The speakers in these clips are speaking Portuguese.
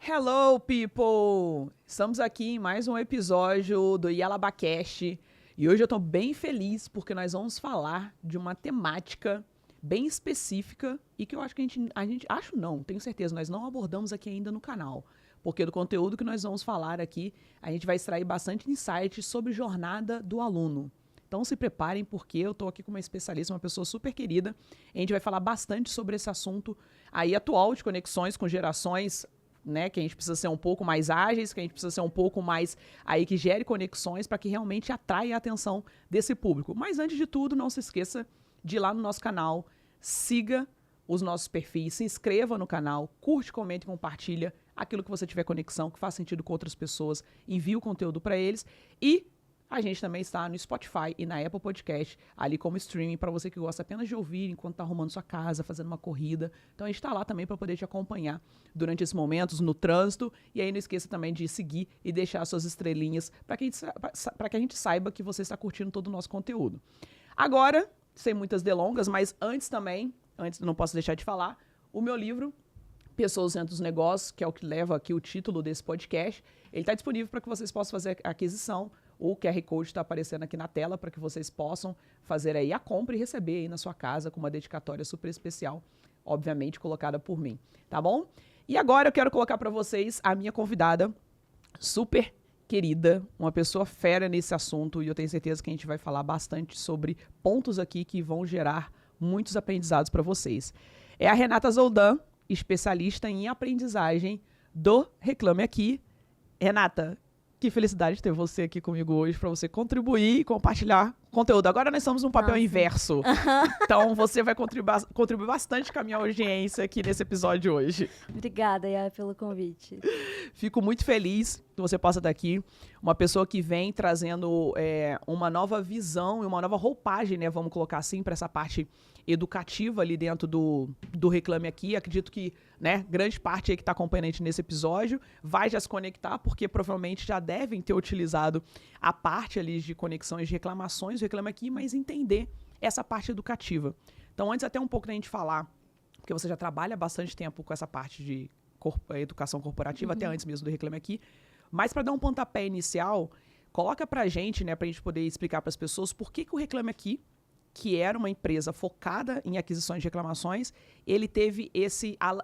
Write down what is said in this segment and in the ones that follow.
Hello, people! Estamos aqui em mais um episódio do Yalabacast e hoje eu estou bem feliz porque nós vamos falar de uma temática bem específica e que eu acho que tenho certeza, nós não abordamos aqui ainda no canal. Porque do conteúdo que nós vamos falar aqui, a gente vai extrair bastante insights sobre jornada do aluno. Então se preparem porque eu estou aqui com uma especialista, uma pessoa super querida. A gente vai falar bastante sobre esse assunto aí atual de conexões com gerações, né, que a gente precisa ser um pouco mais ágeis, que a gente precisa ser um pouco mais aí que gere conexões para que realmente atraia a atenção desse público. Mas antes de tudo, não se esqueça de ir lá no nosso canal, siga os nossos perfis, se inscreva no canal, curte, comente e compartilha aquilo que você tiver conexão, que faz sentido com outras pessoas, envie o conteúdo para eles e a gente também está no Spotify e na Apple Podcast, ali como streaming, para você que gosta apenas de ouvir enquanto está arrumando sua casa, fazendo uma corrida. Então a gente está lá também para poder te acompanhar durante esses momentos no trânsito. E aí não esqueça também de seguir e deixar suas estrelinhas para que a gente saiba que você está curtindo todo o nosso conteúdo. Agora, sem muitas delongas, mas antes não posso deixar de falar, o meu livro, Pessoas Dentro dos Negócios, que é o que leva aqui o título desse podcast, ele está disponível para que vocês possam fazer a aquisição. O QR Code está aparecendo aqui na tela para que vocês possam fazer aí a compra e receber aí na sua casa com uma dedicatória super especial, obviamente colocada por mim, tá bom? E agora eu quero colocar para vocês a minha convidada super querida, uma pessoa fera nesse assunto e eu tenho certeza que a gente vai falar bastante sobre pontos aqui que vão gerar muitos aprendizados para vocês. É a Renata Zoldan, especialista em aprendizagem do Reclame Aqui. Renata, que felicidade ter você aqui comigo hoje para você contribuir e compartilhar conteúdo. Agora nós estamos num papel inverso. Então você vai contribuir bastante com a minha audiência aqui nesse episódio de hoje. Obrigada, Yara, pelo convite. Fico muito feliz que você possa estar aqui. Uma pessoa que vem trazendo uma nova visão e uma nova roupagem, né? Vamos colocar assim, para essa parte educativa ali dentro do Reclame Aqui. Acredito que, né, grande parte aí que está acompanhando a gente nesse episódio vai já se conectar, porque provavelmente já devem ter utilizado a parte ali de conexões de reclamações do Reclame Aqui, mas entender essa parte educativa. Então, antes até um pouco da gente falar, porque você já trabalha bastante tempo com essa parte de educação corporativa, até antes mesmo do Reclame Aqui, mas para dar um pontapé inicial, coloca pra gente, né, pra gente poder explicar para as pessoas por que o Reclame Aqui, que era uma empresa focada em aquisições de reclamações, ele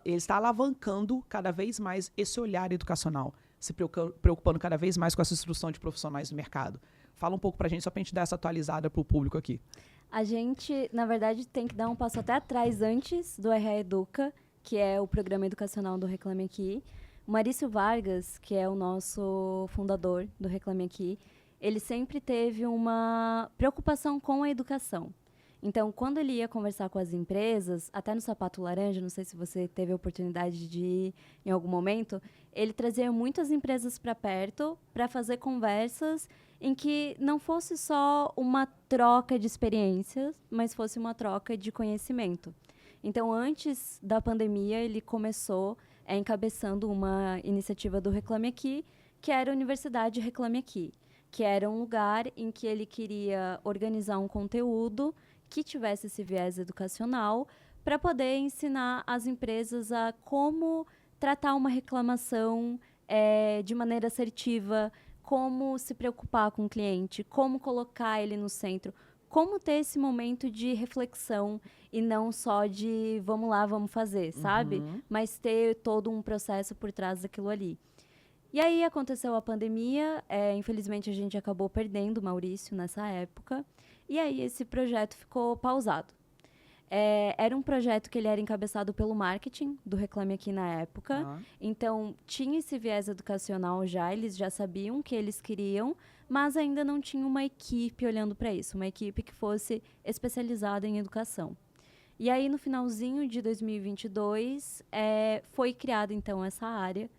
está alavancando cada vez mais esse olhar educacional, se preocupando cada vez mais com essa instrução de profissionais do mercado. Fala um pouco pra gente, só pra gente dar essa atualizada pro público aqui. A gente, na verdade, tem que dar um passo até atrás antes do RH Educa, que é o programa educacional do Reclame Aqui. O Marício Vargas, que é o nosso fundador do Reclame Aqui, ele sempre teve uma preocupação com a educação. Então, quando ele ia conversar com as empresas, até no Sapato Laranja, não sei se você teve a oportunidade de ir em algum momento, ele trazia muitas empresas para perto para fazer conversas em que não fosse só uma troca de experiências, mas fosse uma troca de conhecimento. Então, antes da pandemia, ele começou encabeçando uma iniciativa do Reclame Aqui, que era a Universidade Reclame Aqui, que era um lugar em que ele queria organizar um conteúdo que tivesse esse viés educacional para poder ensinar as empresas a como tratar uma reclamação de maneira assertiva, como se preocupar com o cliente, como colocar ele no centro, como ter esse momento de reflexão e não só de vamos lá, vamos fazer, sabe? Mas ter todo um processo por trás daquilo ali. E aí aconteceu a pandemia, infelizmente a gente acabou perdendo o Maurício nessa época, e aí esse projeto ficou pausado. Era um projeto que ele era encabeçado pelo marketing do Reclame Aqui na época, então tinha esse viés educacional já, eles já sabiam o que eles queriam, mas ainda não tinha uma equipe olhando para isso, uma equipe que fosse especializada em educação. E aí no finalzinho de 2022 foi criada então essa área.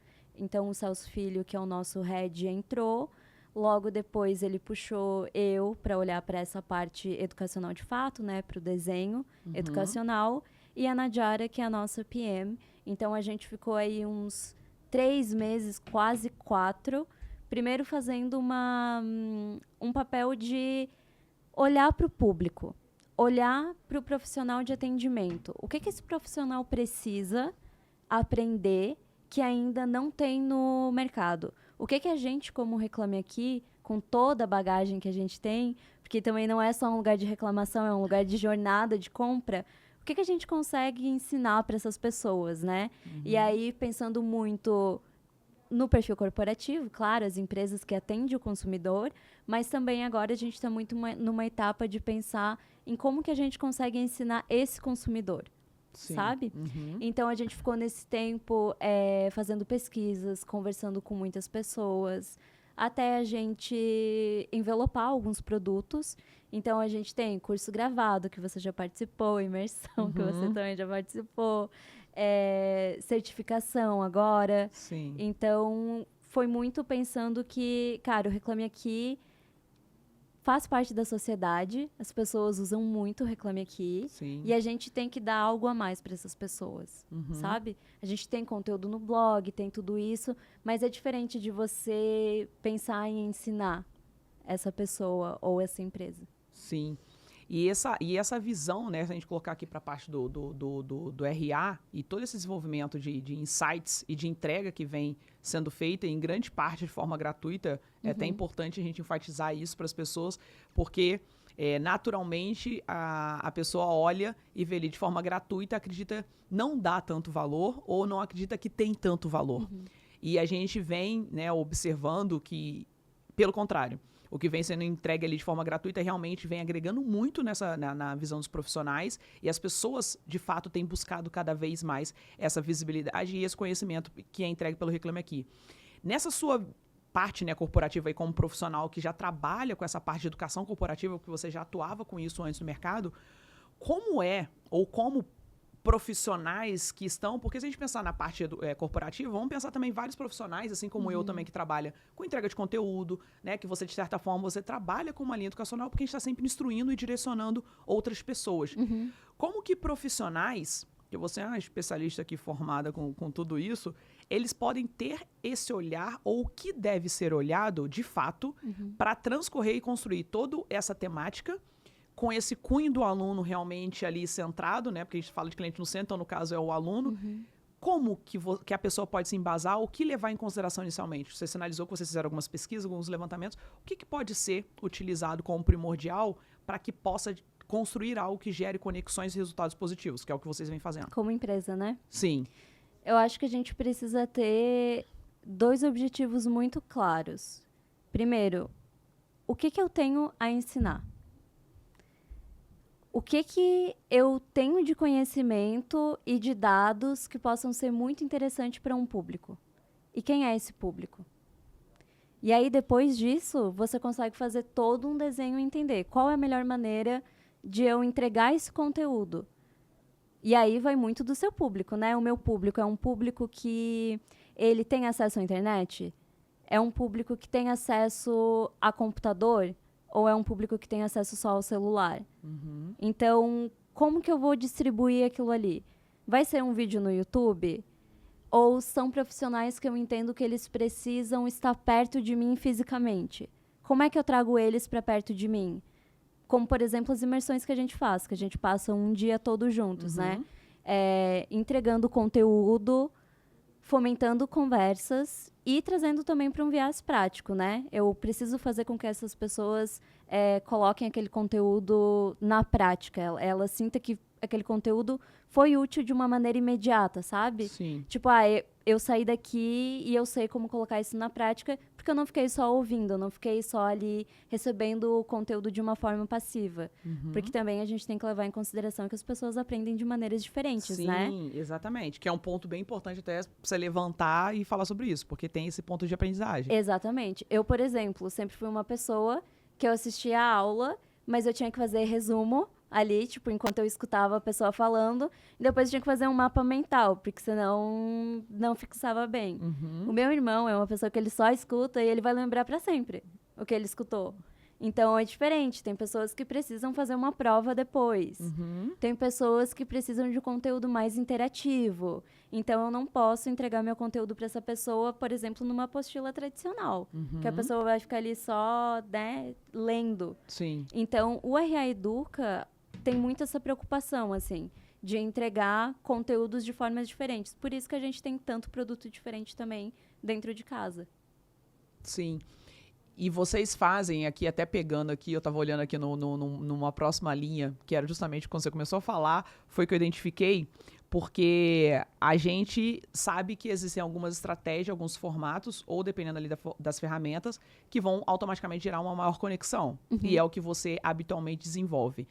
Então, o Celso Filho, que é o nosso head, entrou. Logo depois, ele puxou eu para olhar para essa parte educacional de fato, né? Para o desenho educacional. E a Nadiara, que é a nossa PM. Então, a gente ficou aí uns 3 meses, quase 4. Primeiro, fazendo um papel de olhar para o público. Olhar para o profissional de atendimento. O que esse profissional precisa aprender que ainda não tem no mercado. O que a gente, como Reclame Aqui, com toda a bagagem que a gente tem, porque também não é só um lugar de reclamação, é um lugar de jornada, de compra, o que a gente consegue ensinar para essas pessoas, né? E aí, pensando muito no perfil corporativo, claro, as empresas que atendem o consumidor, mas também agora a gente está muito numa etapa de pensar em como que a gente consegue ensinar esse consumidor, sabe? Então, a gente ficou nesse tempo fazendo pesquisas, conversando com muitas pessoas, até a gente envelopar alguns produtos. Então, a gente tem curso gravado, que você já participou, imersão, que você também já participou, certificação agora. Sim. Então, foi muito pensando que, cara, o Reclame Aqui faz parte da sociedade, as pessoas usam muito o Reclame Aqui, Sim. e a gente tem que dar algo a mais para essas pessoas, sabe? A gente tem conteúdo no blog, tem tudo isso, mas é diferente de você pensar em ensinar essa pessoa ou essa empresa. Sim. E essa visão, né, se a gente colocar aqui para a parte do RA e todo esse desenvolvimento de insights e de entrega que vem sendo feita em grande parte de forma gratuita, é até importante a gente enfatizar isso para as pessoas, porque naturalmente a pessoa olha e vê ali de forma gratuita, acredita não dá tanto valor ou não acredita que tem tanto valor. E a gente vem, né, observando que, pelo contrário, o que vem sendo entregue ali de forma gratuita realmente vem agregando muito na visão dos profissionais, e as pessoas, de fato, têm buscado cada vez mais essa visibilidade e esse conhecimento que é entregue pelo Reclame Aqui. Nessa sua parte, né, corporativa e como profissional que já trabalha com essa parte de educação corporativa, porque você já atuava com isso antes no mercado, como profissionais que estão, porque se a gente pensar na parte corporativa, vamos pensar também vários profissionais, assim como eu também, que trabalha com entrega de conteúdo, né, que você, de certa forma, você trabalha com uma linha educacional, porque a gente está sempre instruindo e direcionando outras pessoas. Como que profissionais, que você é uma especialista aqui formada com tudo isso, eles podem ter esse olhar, ou o que deve ser olhado, de fato, para transcorrer e construir toda essa temática com esse cunho do aluno realmente ali centrado, né? Porque a gente fala de cliente no centro, então no caso é o aluno. Como que a pessoa pode se embasar, o que levar em consideração inicialmente? Você sinalizou que vocês fizeram algumas pesquisas, alguns levantamentos. O que pode ser utilizado como primordial para que possa construir algo que gere conexões e resultados positivos, que é o que vocês vêm fazendo? Como empresa, né? Sim. Eu acho que a gente precisa ter 2 objetivos muito claros. Primeiro, o que eu tenho a ensinar? O que eu tenho de conhecimento e de dados que possam ser muito interessantes para um público? E quem é esse público? E aí, depois disso, você consegue fazer todo um desenho e entender qual é a melhor maneira de eu entregar esse conteúdo. E aí vai muito do seu público, né? O meu público é um público que ele tem acesso à internet? É um público que tem acesso a computador? Ou é um público que tem acesso só ao celular? Então, como que eu vou distribuir aquilo ali? Vai ser um vídeo no YouTube? Ou são profissionais que eu entendo que eles precisam estar perto de mim fisicamente? Como é que eu trago eles para perto de mim? Como, por exemplo, as imersões que a gente faz, que a gente passa um dia todos juntos, né? Entregando conteúdo, fomentando conversas e trazendo também para um viés prático, né? Eu preciso fazer com que essas pessoas coloquem aquele conteúdo na prática. Ela sinta que aquele conteúdo foi útil de uma maneira imediata, sabe? Sim. Tipo, eu saí daqui e eu sei como colocar isso na prática, porque eu não fiquei só ouvindo, eu não fiquei só ali recebendo o conteúdo de uma forma passiva. Porque também a gente tem que levar em consideração que as pessoas aprendem de maneiras diferentes, né? Sim, exatamente. Que é um ponto bem importante até você levantar e falar sobre isso, porque tem esse ponto de aprendizagem. Exatamente. Eu, por exemplo, sempre fui uma pessoa que eu assistia a aula, mas eu tinha que fazer resumo ali, tipo, enquanto eu escutava a pessoa falando, e depois eu tinha que fazer um mapa mental, porque senão não fixava bem. O meu irmão é uma pessoa que ele só escuta e ele vai lembrar para sempre o que ele escutou. Então, é diferente. Tem pessoas que precisam fazer uma prova depois. Tem pessoas que precisam de um conteúdo mais interativo. Então, eu não posso entregar meu conteúdo para essa pessoa, por exemplo, numa apostila tradicional. Que a pessoa vai ficar ali só, né, lendo. Sim. Então, o RA Educa tem muito essa preocupação, assim, de entregar conteúdos de formas diferentes. Por isso que a gente tem tanto produto diferente também dentro de casa. Sim. E vocês fazem aqui, até pegando aqui, eu estava olhando aqui numa próxima linha, que era justamente quando você começou a falar, foi que eu identifiquei, porque a gente sabe que existem algumas estratégias, alguns formatos, ou dependendo ali das ferramentas, que vão automaticamente gerar uma maior conexão. E é o que você habitualmente desenvolve.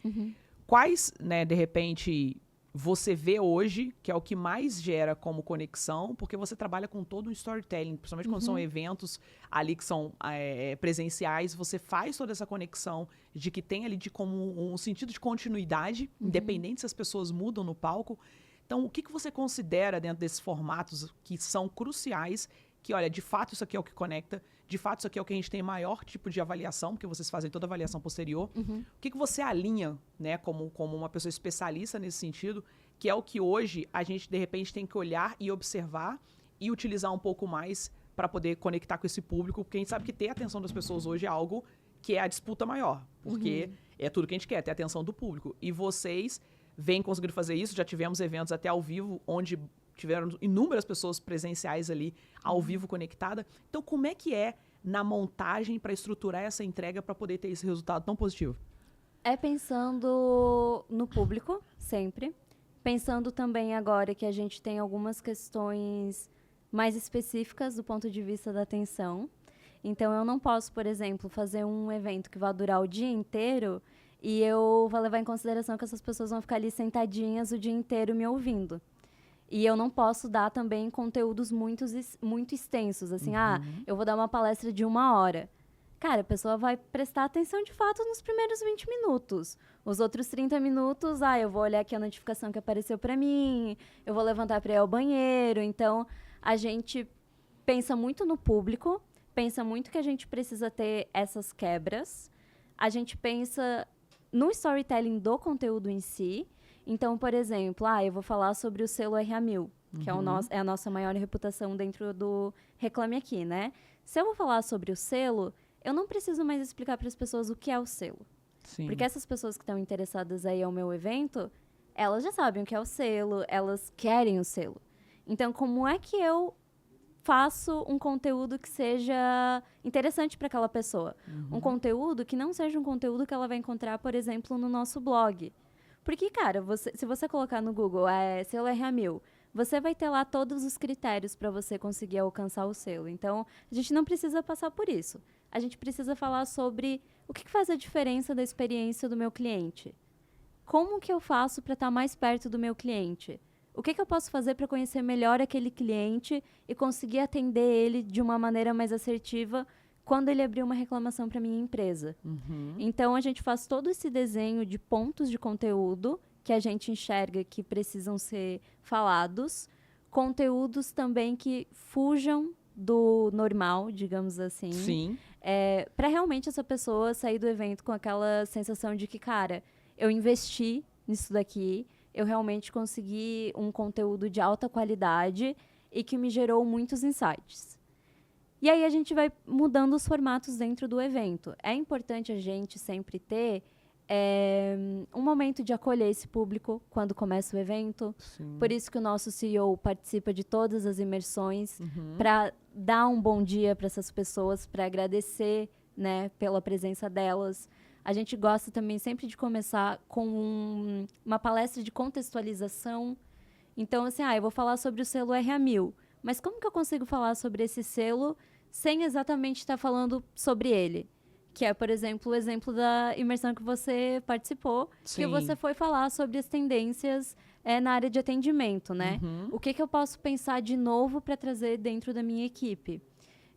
Quais, né, de repente, você vê hoje, que é o que mais gera como conexão, porque você trabalha com todo um storytelling, principalmente quando são eventos ali que são presenciais, você faz toda essa conexão de que tem ali de como um sentido de continuidade, independente se as pessoas mudam no palco. Então, o que você considera dentro desses formatos que são cruciais, que, olha, de fato isso aqui é o que conecta, de fato isso aqui é o que a gente tem maior tipo de avaliação, porque vocês fazem toda a avaliação posterior. O que você alinha, né, como uma pessoa especialista nesse sentido, que é o que hoje a gente, de repente, tem que olhar e observar e utilizar um pouco mais para poder conectar com esse público, porque a gente sabe que ter a atenção das pessoas hoje é algo que é a disputa maior, porque é tudo que a gente quer, ter a atenção do público. E vocês vêm conseguindo fazer isso, já tivemos eventos até ao vivo, onde tiveram inúmeras pessoas presenciais ali, ao vivo, conectada. Então, como é que é na montagem para estruturar essa entrega para poder ter esse resultado tão positivo? É pensando no público, sempre. Pensando também agora que a gente tem algumas questões mais específicas do ponto de vista da atenção. Então, eu não posso, por exemplo, fazer um evento que vai durar o dia inteiro e eu vou levar em consideração que essas pessoas vão ficar ali sentadinhas o dia inteiro me ouvindo. E eu não posso dar também conteúdos muito extensos, assim, eu vou dar uma palestra de 1 hora. Cara, a pessoa vai prestar atenção de fato nos primeiros 20 minutos. Os outros 30 minutos, eu vou olhar aqui a notificação que apareceu para mim, eu vou levantar para ir ao banheiro. Então, a gente pensa muito no público, pensa muito que a gente precisa ter essas quebras. A gente pensa no storytelling do conteúdo em si. Então, por exemplo, eu vou falar sobre o selo RA1000, que é a nossa maior reputação dentro do Reclame Aqui, né? Se eu vou falar sobre o selo, eu não preciso mais explicar para as pessoas o que é o selo. Sim. Porque essas pessoas que estão interessadas aí ao meu evento, elas já sabem o que é o selo, elas querem o selo. Então, como é que eu faço um conteúdo que seja interessante para aquela pessoa? Um conteúdo que não seja um conteúdo que ela vai encontrar, por exemplo, no nosso blog. Porque, cara, se você colocar no Google selo RA1000, você vai ter lá todos os critérios para você conseguir alcançar o selo. Então, a gente não precisa passar por isso. A gente precisa falar sobre o que faz a diferença da experiência do meu cliente. Como que eu faço para estar mais perto do meu cliente? O que eu posso fazer para conhecer melhor aquele cliente e conseguir atender ele de uma maneira mais assertiva quando ele abrir uma reclamação para minha empresa. Então, a gente faz todo esse desenho de pontos de conteúdo que a gente enxerga que precisam ser falados, conteúdos também que fujam do normal, digamos assim. Sim. Para realmente essa pessoa sair do evento com aquela sensação de que, cara, eu investi nisso daqui, eu realmente consegui um conteúdo de alta qualidade e que me gerou muitos insights. E aí a gente vai mudando os formatos dentro do evento. É importante a gente sempre ter um momento de acolher esse público quando começa o evento. Sim. Por isso que o nosso CEO participa de todas as imersões para dar um bom dia para essas pessoas, para agradecer, né, pela presença delas. A gente gosta também sempre de começar com uma palestra de contextualização. Então, assim, eu vou falar sobre o selo RA1000. Mas como que eu consigo falar sobre esse selo sem exatamente estar falando sobre ele? Que é, por exemplo, o exemplo da imersão que você participou, Sim. que você foi falar sobre as tendências na área de atendimento, né? O que eu posso pensar de novo para trazer dentro da minha equipe?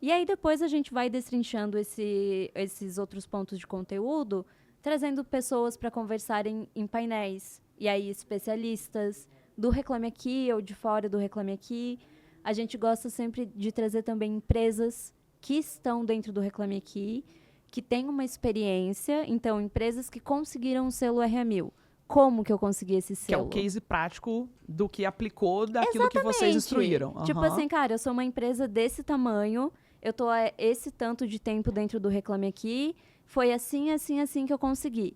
E aí depois a gente vai destrinchando esses outros pontos de conteúdo, trazendo pessoas para conversarem em painéis, e aí especialistas do Reclame Aqui ou de fora do Reclame Aqui. A gente gosta sempre de trazer também empresas que estão dentro do Reclame Aqui, que têm uma experiência. Então, empresas que conseguiram o selo RA1000. Como que eu consegui esse selo? Que é o case prático do que aplicou daquilo que vocês instruíram. Tipo assim, cara, eu sou uma empresa desse tamanho, eu tô há esse tanto de tempo dentro do Reclame Aqui, foi assim, assim, assim que eu consegui.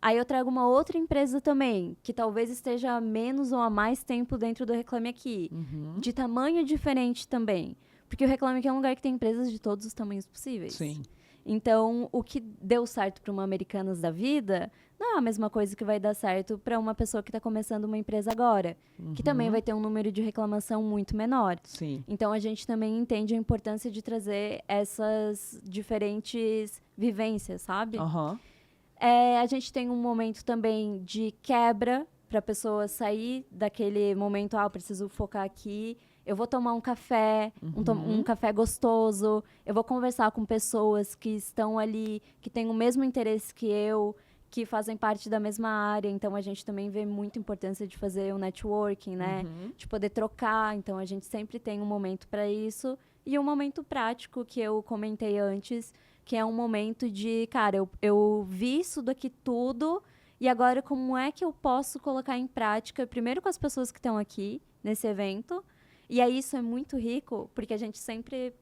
Aí eu trago uma outra empresa também, que talvez esteja há menos ou há mais tempo dentro do Reclame Aqui. De tamanho diferente também. Porque o Reclame Aqui é um lugar que tem empresas de todos os tamanhos possíveis. Sim. Então, o que deu certo para uma Americanas da vida não é a mesma coisa que vai dar certo para uma pessoa que está começando uma empresa agora, que também vai ter um número de reclamação muito menor. Sim. Então, a gente também entende a importância de trazer essas diferentes vivências, sabe? A gente tem um momento também de quebra para a pessoa sair daquele momento, eu preciso focar aqui. Eu vou tomar um café, um café gostoso. Eu vou conversar com pessoas que estão ali, que têm o mesmo interesse que eu, que fazem parte da mesma área. Então, a gente também vê muita importância de fazer o networking, né? De poder trocar. Então, a gente sempre tem um momento para isso. E um momento prático que eu comentei antes, que é um momento de, cara, eu vi isso daqui tudo, e agora como é que eu posso colocar em prática, primeiro com as pessoas que estão aqui nesse evento. E aí isso é muito rico, porque a gente sempre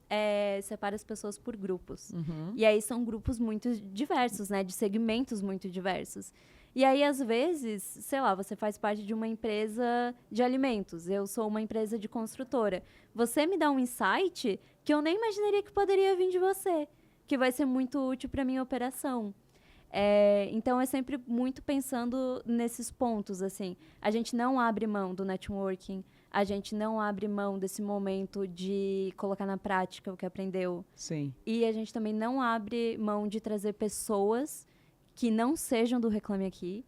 separa as pessoas por grupos. E aí são grupos muito diversos, né? De segmentos muito diversos. E aí, às vezes, sei lá, você faz parte de uma empresa de alimentos. Eu sou uma empresa de construtora. Você me dá um insight que eu nem imaginaria que poderia vir de você, que vai ser muito útil para minha operação. Então, é sempre muito pensando nesses pontos, assim. A gente não abre mão do networking, a gente não abre mão desse momento de colocar na prática o que aprendeu. Sim. E a gente também não abre mão de trazer pessoas que não sejam do Reclame Aqui,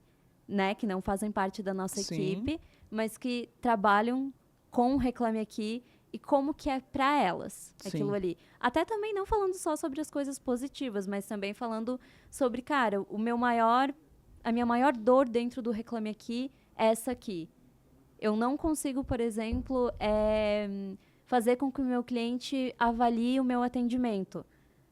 né? Que não fazem parte da nossa equipe, mas que trabalham com o Reclame Aqui e como que é para elas aquilo ali. Até também não falando só sobre as coisas positivas, mas também falando sobre, cara, a minha maior dor dentro do Reclame Aqui é essa aqui. Eu não consigo, por exemplo, fazer com que o meu cliente avalie o meu atendimento.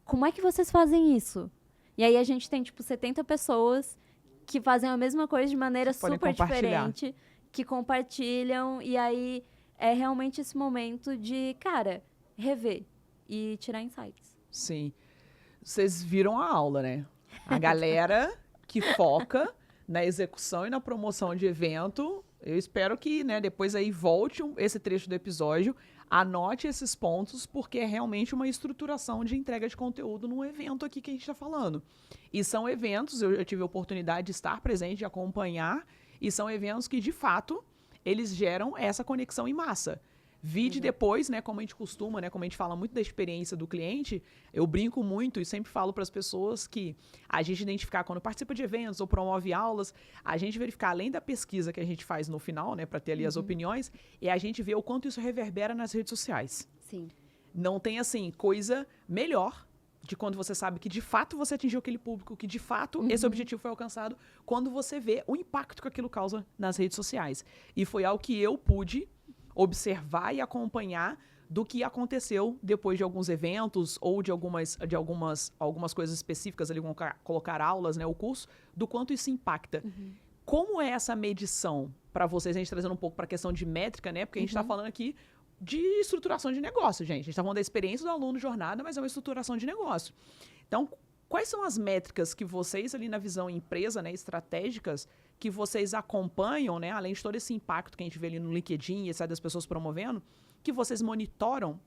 Como é que vocês fazem isso? E aí a gente tem, 70 pessoas que fazem a mesma coisa de maneira super diferente, que compartilham, e aí é realmente esse momento de, cara, rever e tirar insights. Sim. Vocês viram a aula, né? A galera que foca na execução e na promoção de evento, eu espero que, né, depois aí volte esse trecho do episódio, anote esses pontos, porque é realmente uma estruturação de entrega de conteúdo num evento aqui que a gente está falando. E são eventos, eu tive a oportunidade de estar presente, de acompanhar, e são eventos que, de fato, eles geram essa conexão em massa. Vide depois, né, como a gente costuma, né, como a gente fala muito da experiência do cliente, eu brinco muito e sempre falo para as pessoas que a gente identificar quando participa de eventos ou promove aulas, a gente verificar, além da pesquisa que a gente faz no final, né, para ter ali as opiniões, e a gente vê o quanto isso reverbera nas redes sociais. Sim. Não tem, assim, coisa melhor de quando você sabe que de fato você atingiu aquele público, que de fato esse objetivo foi alcançado, quando você vê o impacto que aquilo causa nas redes sociais. E foi algo que eu pude observar e acompanhar do que aconteceu depois de alguns eventos ou de algumas coisas específicas ali, colocar aulas, né, o curso, do quanto isso impacta. Como é essa medição para vocês? A gente trazendo um pouco para a questão de métrica, né? Porque a gente está falando aqui de estruturação de negócio, gente. A gente está falando da experiência do aluno, jornada, mas é uma estruturação de negócio. Então, quais são as métricas que vocês ali na visão empresa, né, estratégicas, que vocês acompanham, né, além de todo esse impacto que a gente vê ali no LinkedIn e das pessoas promovendo, que vocês monitoram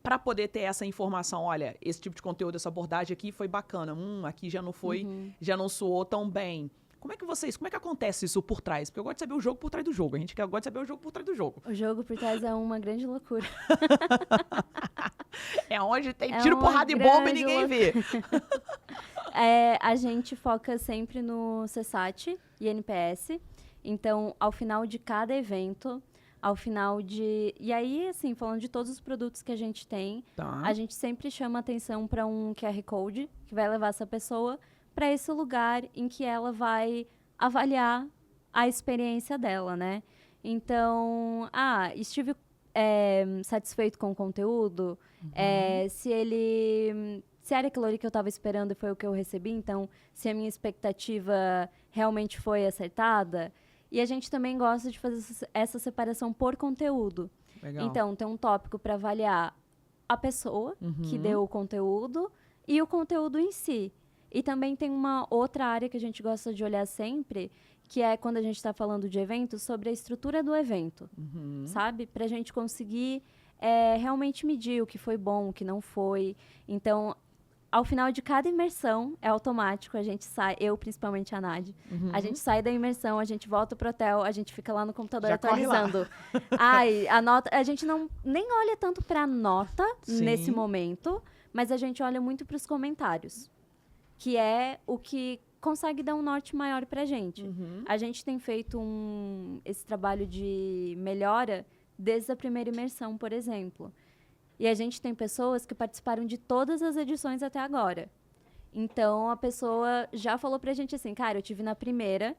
para poder ter essa informação? Olha, esse tipo de conteúdo, essa abordagem aqui foi bacana, aqui já não foi, já não soou tão bem. Como é que acontece isso por trás? Porque eu gosto de saber o jogo por trás do jogo. A gente gosta de saber o jogo por trás do jogo. O jogo por trás é uma grande loucura. É onde tem tiro, porrada e bomba e ninguém vê. A gente foca sempre no CSAT e NPS. Então, ao final de cada evento, E aí, assim, falando de todos os produtos que a gente tem, a gente sempre chama atenção para um QR Code que vai levar essa pessoa para esse lugar em que ela vai avaliar a experiência dela, né? Então, estive satisfeito com o conteúdo, se era aquilo ali que eu estava esperando e foi o que eu recebi, então, se a minha expectativa realmente foi acertada. E a gente também gosta de fazer essa separação por conteúdo. Legal. Então, tem um tópico para avaliar a pessoa que deu o conteúdo e o conteúdo em si. E também tem uma outra área que a gente gosta de olhar sempre, que é quando a gente está falando de evento, sobre a estrutura do evento, sabe? Para a gente conseguir realmente medir o que foi bom, o que não foi. Então, ao final de cada imersão, é automático, a gente sai, eu principalmente a Nádia, a gente sai da imersão, a gente volta pro hotel, a gente fica lá no computador Já corre lá. atualizando. Ai, a nota, a gente nem olha tanto pra nota Sim. nesse momento, mas a gente olha muito pros comentários, que é o que consegue dar um norte maior pra gente. A gente tem feito esse trabalho de melhora desde a primeira imersão, por exemplo. E a gente tem pessoas que participaram de todas as edições até agora. Então, a pessoa já falou pra gente assim, cara, eu tive na primeira,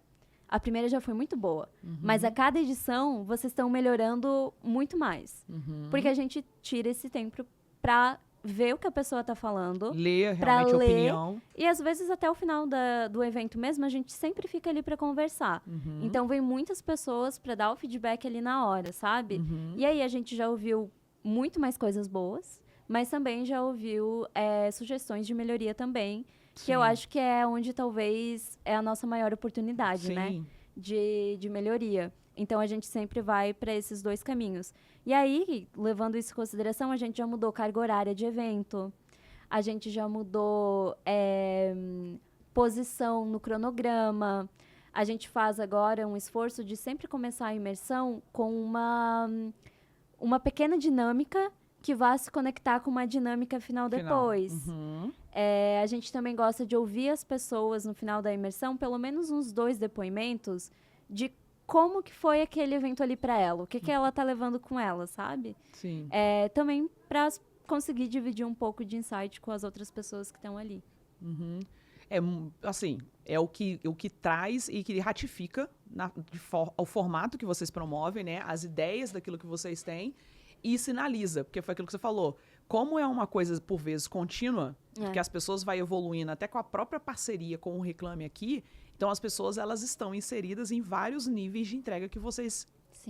a primeira já foi muito boa, mas a cada edição, vocês estão melhorando muito mais. Porque a gente tira esse tempo pra ver o que a pessoa tá falando. Ler realmente a opinião. E, às vezes, até o final do evento mesmo, a gente sempre fica ali pra conversar. Então, vem muitas pessoas pra dar o feedback ali na hora, sabe? E aí, a gente já ouviu muito mais coisas boas, mas também já ouviu sugestões de melhoria também, que eu acho que é onde talvez é a nossa maior oportunidade, né? De melhoria. Então, a gente sempre vai para esses dois caminhos. E aí, levando isso em consideração, a gente já mudou carga horária de evento, a gente já mudou posição no cronograma, a gente faz agora um esforço de sempre começar a imersão com uma pequena dinâmica que vá se conectar com uma dinâmica final depois. A gente também gosta de ouvir as pessoas no final da imersão, pelo menos uns 2 depoimentos de como que foi aquele evento ali para ela, o que ela tá levando com ela, sabe? Sim. Também para conseguir dividir um pouco de insight com as outras pessoas que estão ali. Assim, é o que traz e que ratifica o formato que vocês promovem, né? As ideias daquilo que vocês têm e sinaliza, porque foi aquilo que você falou. Como é uma coisa, por vezes, contínua, porque as pessoas vão evoluindo até com a própria parceria com o Reclame Aqui, então as pessoas elas estão inseridas em vários níveis de entrega que vocês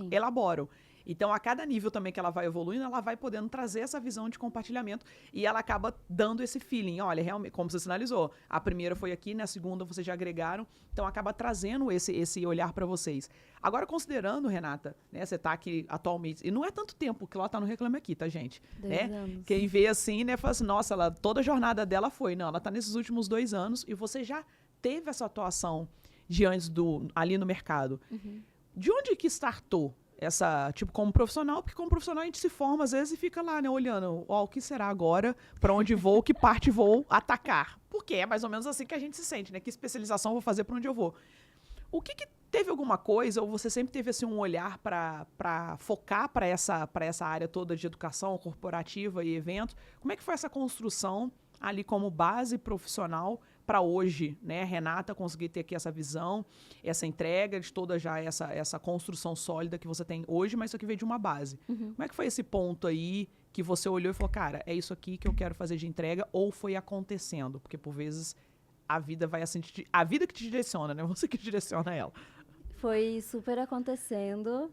elaboram. Então, a cada nível também que ela vai evoluindo, ela vai podendo trazer essa visão de compartilhamento e ela acaba dando esse feeling. Olha, realmente, como você sinalizou, a primeira foi aqui, na segunda vocês já agregaram, então acaba trazendo esse olhar para vocês. Agora, considerando, Renata, né, você está aqui atualmente, e não é tanto tempo que ela está no Reclame Aqui, tá, gente? 2 anos. Quem vê assim, né, fala assim, nossa, toda a jornada dela foi. Não, ela está nesses últimos 2 anos e você já teve essa atuação ali no mercado. De onde que startou essa, tipo, como profissional? Porque como profissional a gente se forma às vezes e fica lá, né, olhando, o que será agora, para onde vou, que parte vou atacar. Porque é mais ou menos assim que a gente se sente, né? Que especialização vou fazer para onde eu vou. O que teve alguma coisa, ou você sempre teve assim um olhar para focar para essa área toda de educação corporativa e evento? Como é que foi essa construção ali como base profissional para hoje, né, Renata, conseguir ter aqui essa visão, essa entrega de toda já essa construção sólida que você tem hoje, mas isso aqui veio de uma base. Como é que foi esse ponto aí que você olhou e falou, cara, é isso aqui que eu quero fazer de entrega, ou foi acontecendo? Porque, por vezes, a vida vai assim, a vida que te direciona, né? Você que direciona ela. Foi super acontecendo.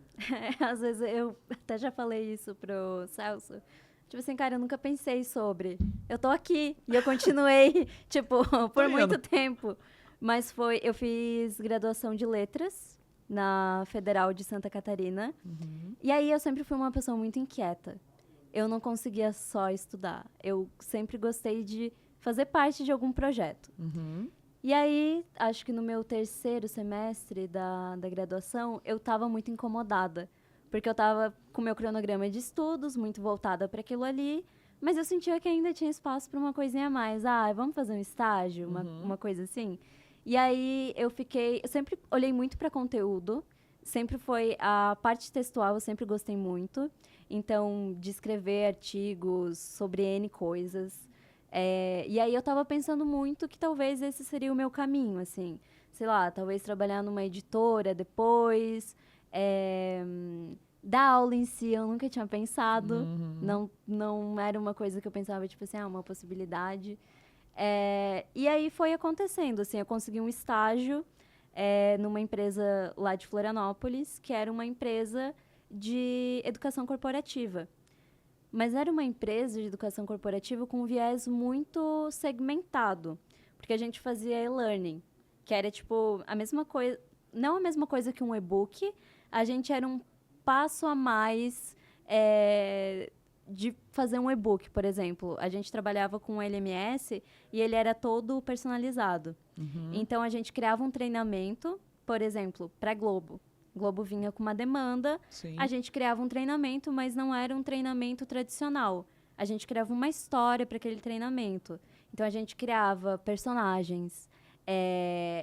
Às vezes, eu até já falei isso pro Celso. Tipo assim, cara, eu nunca pensei sobre. Eu tô aqui e eu continuei, tipo, por muito tempo. Mas eu fiz graduação de letras na Federal de Santa Catarina. E aí eu sempre fui uma pessoa muito inquieta. Eu não conseguia só estudar. Eu sempre gostei de fazer parte de algum projeto. E aí, acho que no meu 3º semestre da graduação, eu tava muito incomodada. Porque eu estava com o meu cronograma de estudos, muito voltada para aquilo ali, mas eu sentia que ainda tinha espaço para uma coisinha a mais. Vamos fazer um estágio, uma coisa assim? E aí eu sempre olhei muito para conteúdo, sempre foi a parte textual, eu sempre gostei muito. Então, de escrever artigos sobre N coisas. E aí eu estava pensando muito que talvez esse seria o meu caminho, assim. Sei lá, talvez trabalhar numa editora depois. Da aula em si, eu nunca tinha pensado. Não era uma coisa que eu pensava, tipo assim, uma possibilidade. E aí foi acontecendo, assim, eu consegui um estágio numa empresa lá de Florianópolis, que era uma empresa de educação corporativa. Mas era uma empresa de educação corporativa com um viés muito segmentado. porque a gente fazia e-learning, que era, tipo, a mesma coisa, não a mesma coisa que um e-book, a gente era um passo a mais de fazer um e-book, por exemplo. A gente trabalhava com o LMS e ele era todo personalizado. Então, a gente criava um treinamento, por exemplo, para Globo. Globo vinha com uma demanda, Sim. a gente criava um treinamento, mas não era um treinamento tradicional. A gente criava uma história para aquele treinamento. Então, a gente criava personagens,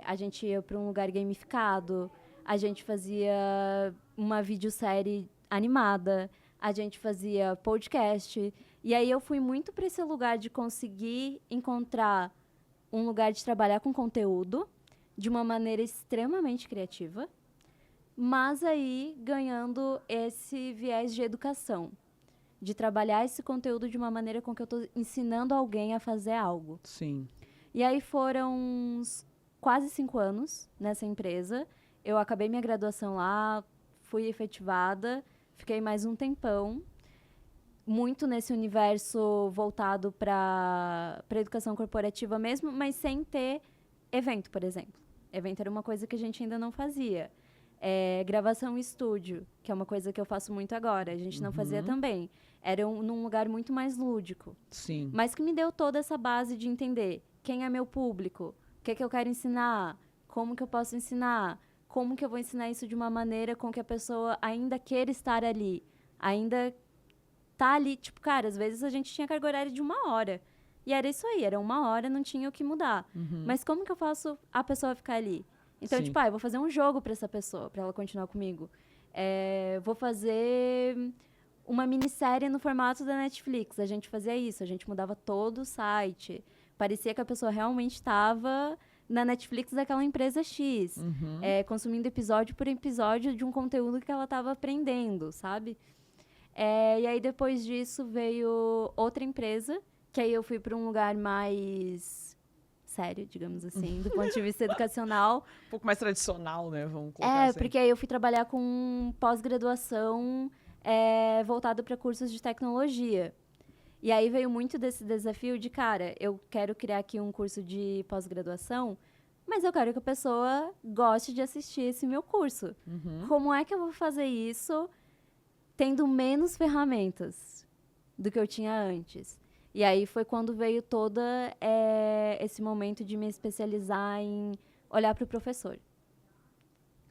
a gente ia para um lugar gamificado, a gente fazia uma videosérie animada, a gente fazia podcast. E aí, eu fui muito para esse lugar de conseguir encontrar um lugar de trabalhar com conteúdo de uma maneira extremamente criativa, mas aí ganhando esse viés de educação, de trabalhar esse conteúdo de uma maneira com que eu estou ensinando alguém a fazer algo. Sim. E aí foram quase 5 anos nessa empresa. Eu acabei minha graduação lá, fui efetivada, fiquei mais um tempão, muito nesse universo voltado para educação corporativa mesmo, mas sem ter evento, por exemplo. Evento era uma coisa que a gente ainda não fazia. Gravação em estúdio, que é uma coisa que eu faço muito agora. A gente não fazia também. Era num lugar muito mais lúdico. Sim. Mas que me deu toda essa base de entender quem é meu público, o que é que eu quero ensinar, como que eu posso ensinar, como que eu vou ensinar isso de uma maneira com que a pessoa ainda queira estar ali, ainda tá ali. Tipo, cara, às vezes a gente tinha carga horária de 1 hora. E era isso aí, era 1 hora, não tinha o que mudar. Mas como que eu faço a pessoa ficar ali? Então, Sim. tipo, eu vou fazer um jogo para essa pessoa, para ela continuar comigo. Vou fazer uma minissérie no formato da Netflix. A gente fazia isso, a gente mudava todo o site. Parecia que a pessoa realmente estava na Netflix daquela empresa X, consumindo episódio por episódio de um conteúdo que ela estava aprendendo, sabe? E aí, depois disso, veio outra empresa, que aí eu fui para um lugar mais sério, digamos assim, do ponto de vista educacional. Um pouco mais tradicional, né? Vamos colocar assim. Porque aí eu fui trabalhar com pós-graduação voltado para cursos de tecnologia. E aí veio muito desse desafio de, cara, eu quero criar aqui um curso de pós-graduação, mas eu quero que a pessoa goste de assistir esse meu curso. Como é que eu vou fazer isso tendo menos ferramentas do que eu tinha antes? E aí foi quando veio todo esse momento de me especializar em olhar para o professor.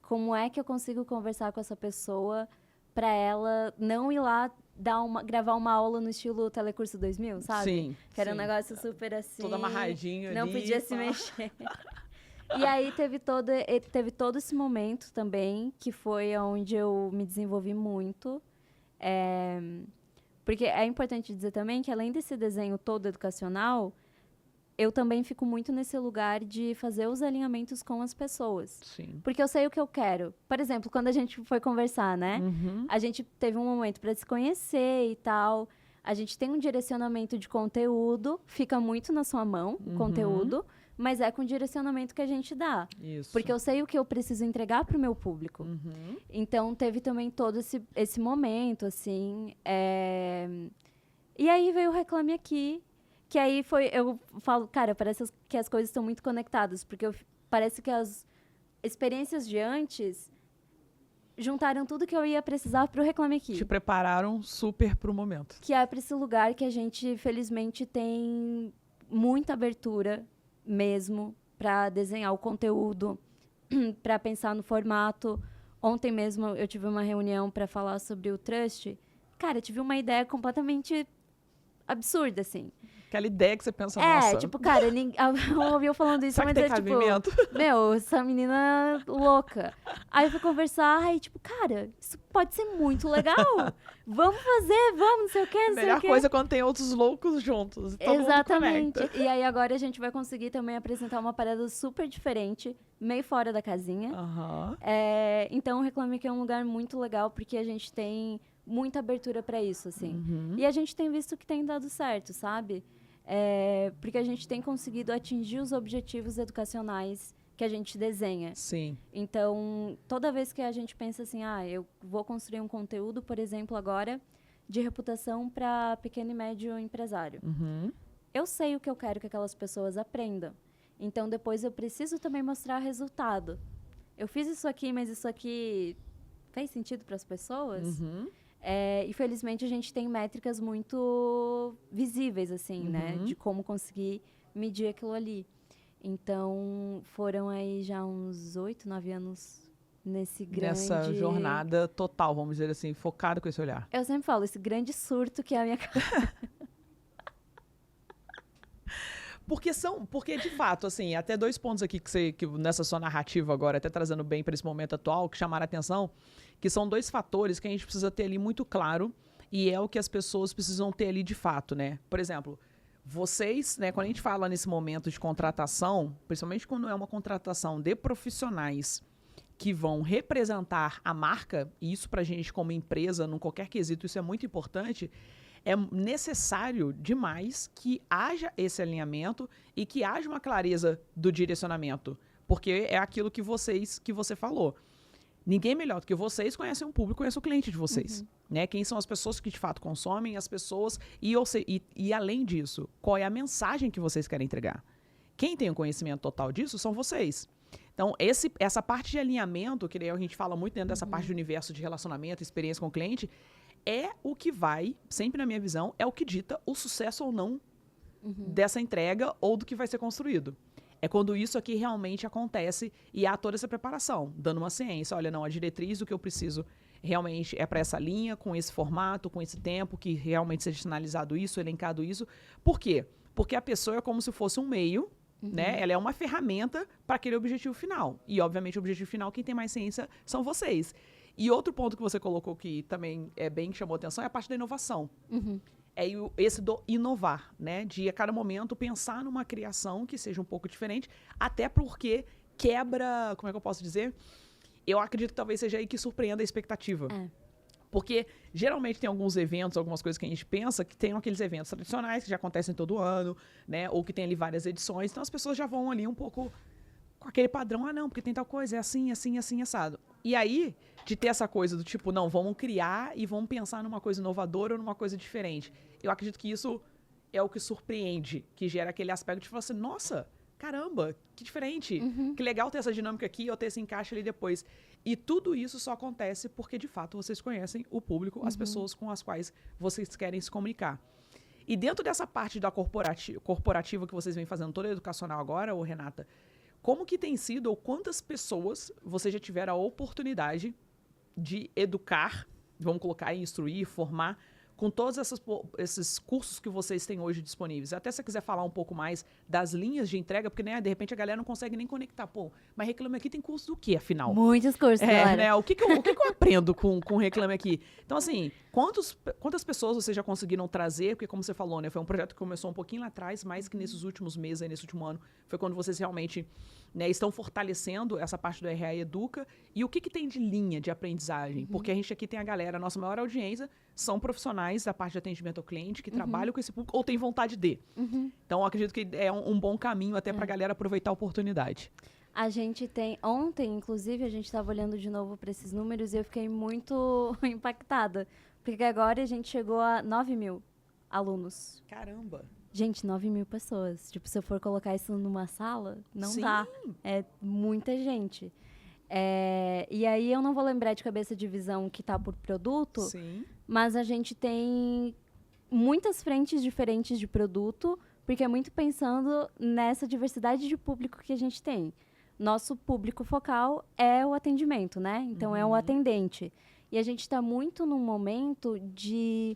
Como é que eu consigo conversar com essa pessoa para ela não ir lá gravar uma aula no estilo Telecurso 2000, sabe? Sim. Que era um negócio super assim. Todo amarradinho não ali. Não podia se mexer. E aí teve todo esse momento também, que foi onde eu me desenvolvi muito. Porque é importante dizer também que, além desse desenho todo educacional, eu também fico muito nesse lugar de fazer os alinhamentos com as pessoas. Sim. Porque eu sei o que eu quero. Por exemplo, quando a gente foi conversar, né? A gente teve um momento para se conhecer e tal. A gente tem um direcionamento de conteúdo, fica muito na sua mão o conteúdo, mas é com o direcionamento que a gente dá. Isso. Porque eu sei o que eu preciso entregar para o meu público. Então, teve também todo esse momento, assim. E aí veio o Reclame Aqui, que aí eu falo, cara, parece que as coisas estão muito conectadas, porque parece que as experiências de antes juntaram tudo que eu ia precisar para o Reclame Aqui. Te prepararam super para o momento. Que é para esse lugar que a gente, felizmente, tem muita abertura mesmo para desenhar o conteúdo, para pensar no formato. Ontem mesmo eu tive uma reunião para falar sobre o Trust. Cara, eu tive uma ideia completamente absurda, assim. Aquela ideia que você pensa, nossa... tipo, cara, eu ouvi eu falando isso, será mas que tem cabimento? tipo... Meu, essa menina louca. Aí eu fui conversar, aí tipo, cara, isso pode ser muito legal. Vamos fazer, vamos, não sei o quê, não sei o quê. Melhor coisa é quando tem outros loucos juntos. Todo Exatamente. Mundo conecta. E aí agora a gente vai conseguir também apresentar uma parada super diferente, meio fora da casinha. Então, o Reclame Que é um lugar muito legal, porque a gente tem muita abertura para isso, assim. E a gente tem visto que tem dado certo, sabe? Porque a gente tem conseguido atingir os objetivos educacionais que a gente desenha. Sim. Então, toda vez que a gente pensa assim, eu vou construir um conteúdo, por exemplo, agora, de reputação para pequeno e médio empresário. Eu sei o que eu quero que aquelas pessoas aprendam. Então, depois eu preciso também mostrar resultado. Eu fiz isso aqui, mas isso aqui fez sentido para as pessoas? E, felizmente, a gente tem métricas muito visíveis, assim, né? De como conseguir medir aquilo ali. Então, foram aí já uns 8, 9 anos Nessa jornada total, vamos dizer assim, focado com esse olhar. Eu sempre falo, esse grande surto que é a minha carreira. Porque, de fato, assim, até 2 pontos aqui que nessa sua narrativa agora, até trazendo bem para esse momento atual, que chamaram a atenção, que são 2 fatores que a gente precisa ter ali muito claro e é o que as pessoas precisam ter ali de fato, né? Por exemplo, vocês, né, quando a gente fala nesse momento de contratação, principalmente quando é uma contratação de profissionais que vão representar a marca, e isso pra gente como empresa, num qualquer quesito, isso é muito importante, é necessário demais que haja esse alinhamento e que haja uma clareza do direcionamento. Porque é aquilo que você falou. Ninguém melhor do que vocês conhecem o público, conhece o cliente de vocês. Né? Quem são as pessoas que de fato consomem, as pessoas. E além disso, qual é a mensagem que vocês querem entregar? Quem tem o conhecimento total disso são vocês. Então, essa parte de alinhamento, que a gente fala muito dentro dessa parte do universo de relacionamento, experiência com o cliente, é o que vai, sempre na minha visão, é o que dita o sucesso ou não dessa entrega ou do que vai ser construído. É quando isso aqui realmente acontece e há toda essa preparação, dando uma ciência. Olha, não, a diretriz do que eu preciso realmente é para essa linha, com esse formato, com esse tempo, que realmente seja sinalizado isso, elencado isso. Por quê? Porque a pessoa é como se fosse um meio, né? Ela é uma ferramenta para aquele objetivo final. E, obviamente, o objetivo final, quem tem mais ciência são vocês. E outro ponto que você colocou que também é bem que chamou atenção é a parte da inovação. É esse do inovar, né? De a cada momento pensar numa criação que seja um pouco diferente, até porque quebra, como é que eu posso dizer? Eu acredito que talvez seja aí que surpreenda a expectativa. Porque geralmente tem alguns eventos, algumas coisas que a gente pensa que tem aqueles eventos tradicionais que já acontecem todo ano, né? Ou que tem ali várias edições, então as pessoas já vão ali um pouco com aquele padrão, não, porque tem tal coisa, é assim, assim, assim, assado. E aí, de ter essa coisa do tipo, não, vamos criar e vamos pensar numa coisa inovadora ou numa coisa diferente. Eu acredito que isso é o que surpreende, que gera aquele aspecto de falar assim, nossa, caramba, que diferente. Que legal ter essa dinâmica aqui ou ter esse encaixe ali depois. E tudo isso só acontece porque, de fato, vocês conhecem o público, as pessoas com as quais vocês querem se comunicar. E dentro dessa parte da corporativa que vocês vêm fazendo toda a educacional agora, ô Renata, como que tem sido ou quantas pessoas vocês já tiveram a oportunidade de educar, vamos colocar, instruir, formar, com todos esses cursos que vocês têm hoje disponíveis? Até se você quiser falar um pouco mais das linhas de entrega, porque, né, de repente a galera não consegue nem conectar. Pô, mas Reclame Aqui tem curso do quê, afinal? Muitos cursos, galera. Né, o que eu aprendo com Reclame Aqui? Então, assim, quantas pessoas vocês já conseguiram trazer? Porque, como você falou, né, foi um projeto que começou um pouquinho lá atrás, mais que nesses últimos meses, aí, nesse último ano, foi quando vocês realmente, né, estão fortalecendo essa parte do RA Educa. E o que tem de linha de aprendizagem? Porque a gente aqui tem a galera, a nossa maior audiência são profissionais da parte de atendimento ao cliente que trabalham com esse público ou têm vontade de. Então, eu acredito que é um bom caminho até para a galera aproveitar a oportunidade. A gente tem... Ontem, inclusive, a gente estava olhando de novo para esses números e eu fiquei muito impactada. Porque agora a gente chegou a 9 mil alunos. Caramba! Gente, 9 mil pessoas. Tipo, se eu for colocar isso numa sala, não Sim. dá. É muita gente. E aí eu não vou lembrar de cabeça de visão que tá por produto, Sim. mas a gente tem muitas frentes diferentes de produto, porque é muito pensando nessa diversidade de público que a gente tem. Nosso público focal é o atendimento, né? Então, é o atendente. E a gente está muito num momento de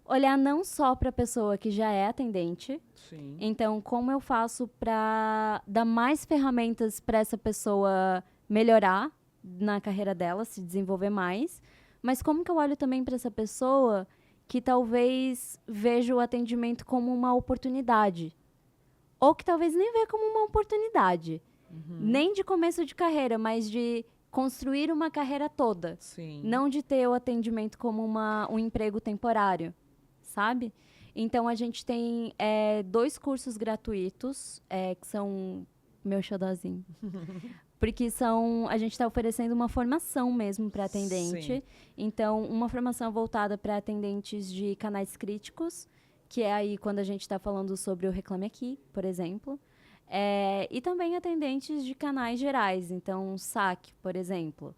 olhar não só para a pessoa que já é atendente. Sim. Então, como eu faço para dar mais ferramentas para essa pessoa melhorar na carreira dela, se desenvolver mais, mas como que eu olho também para essa pessoa que talvez veja o atendimento como uma oportunidade, ou que talvez nem veja como uma oportunidade, nem de começo de carreira, mas de construir uma carreira toda. Sim. Não de ter o atendimento como um emprego temporário, sabe? Então, a gente tem 2 cursos gratuitos, que são meu xodózinho. Porque a gente está oferecendo uma formação mesmo para atendente. Sim. Então, uma formação voltada para atendentes de canais críticos, que é aí quando a gente está falando sobre o Reclame Aqui, por exemplo. E também atendentes de canais gerais, então saque, por exemplo.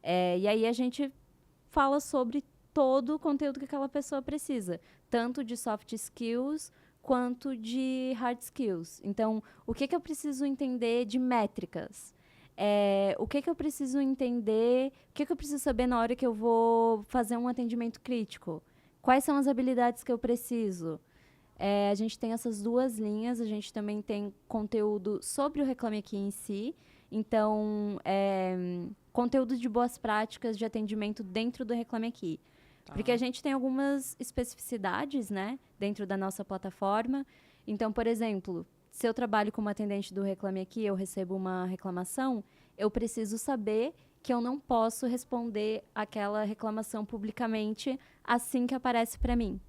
E aí a gente fala sobre todo o conteúdo que aquela pessoa precisa, tanto de soft skills quanto de hard skills. Então, o que eu preciso entender de métricas? O que eu preciso entender, o que eu preciso saber na hora que eu vou fazer um atendimento crítico? Quais são as habilidades que eu preciso? A gente tem essas duas linhas, a gente também tem conteúdo sobre o Reclame Aqui em si, então, conteúdo de boas práticas de atendimento dentro do Reclame Aqui. Tá. Porque a gente tem algumas especificidades, né, dentro da nossa plataforma. Então, por exemplo, se eu trabalho como atendente do Reclame Aqui, eu recebo uma reclamação, eu preciso saber que eu não posso responder aquela reclamação publicamente assim que aparece para mim.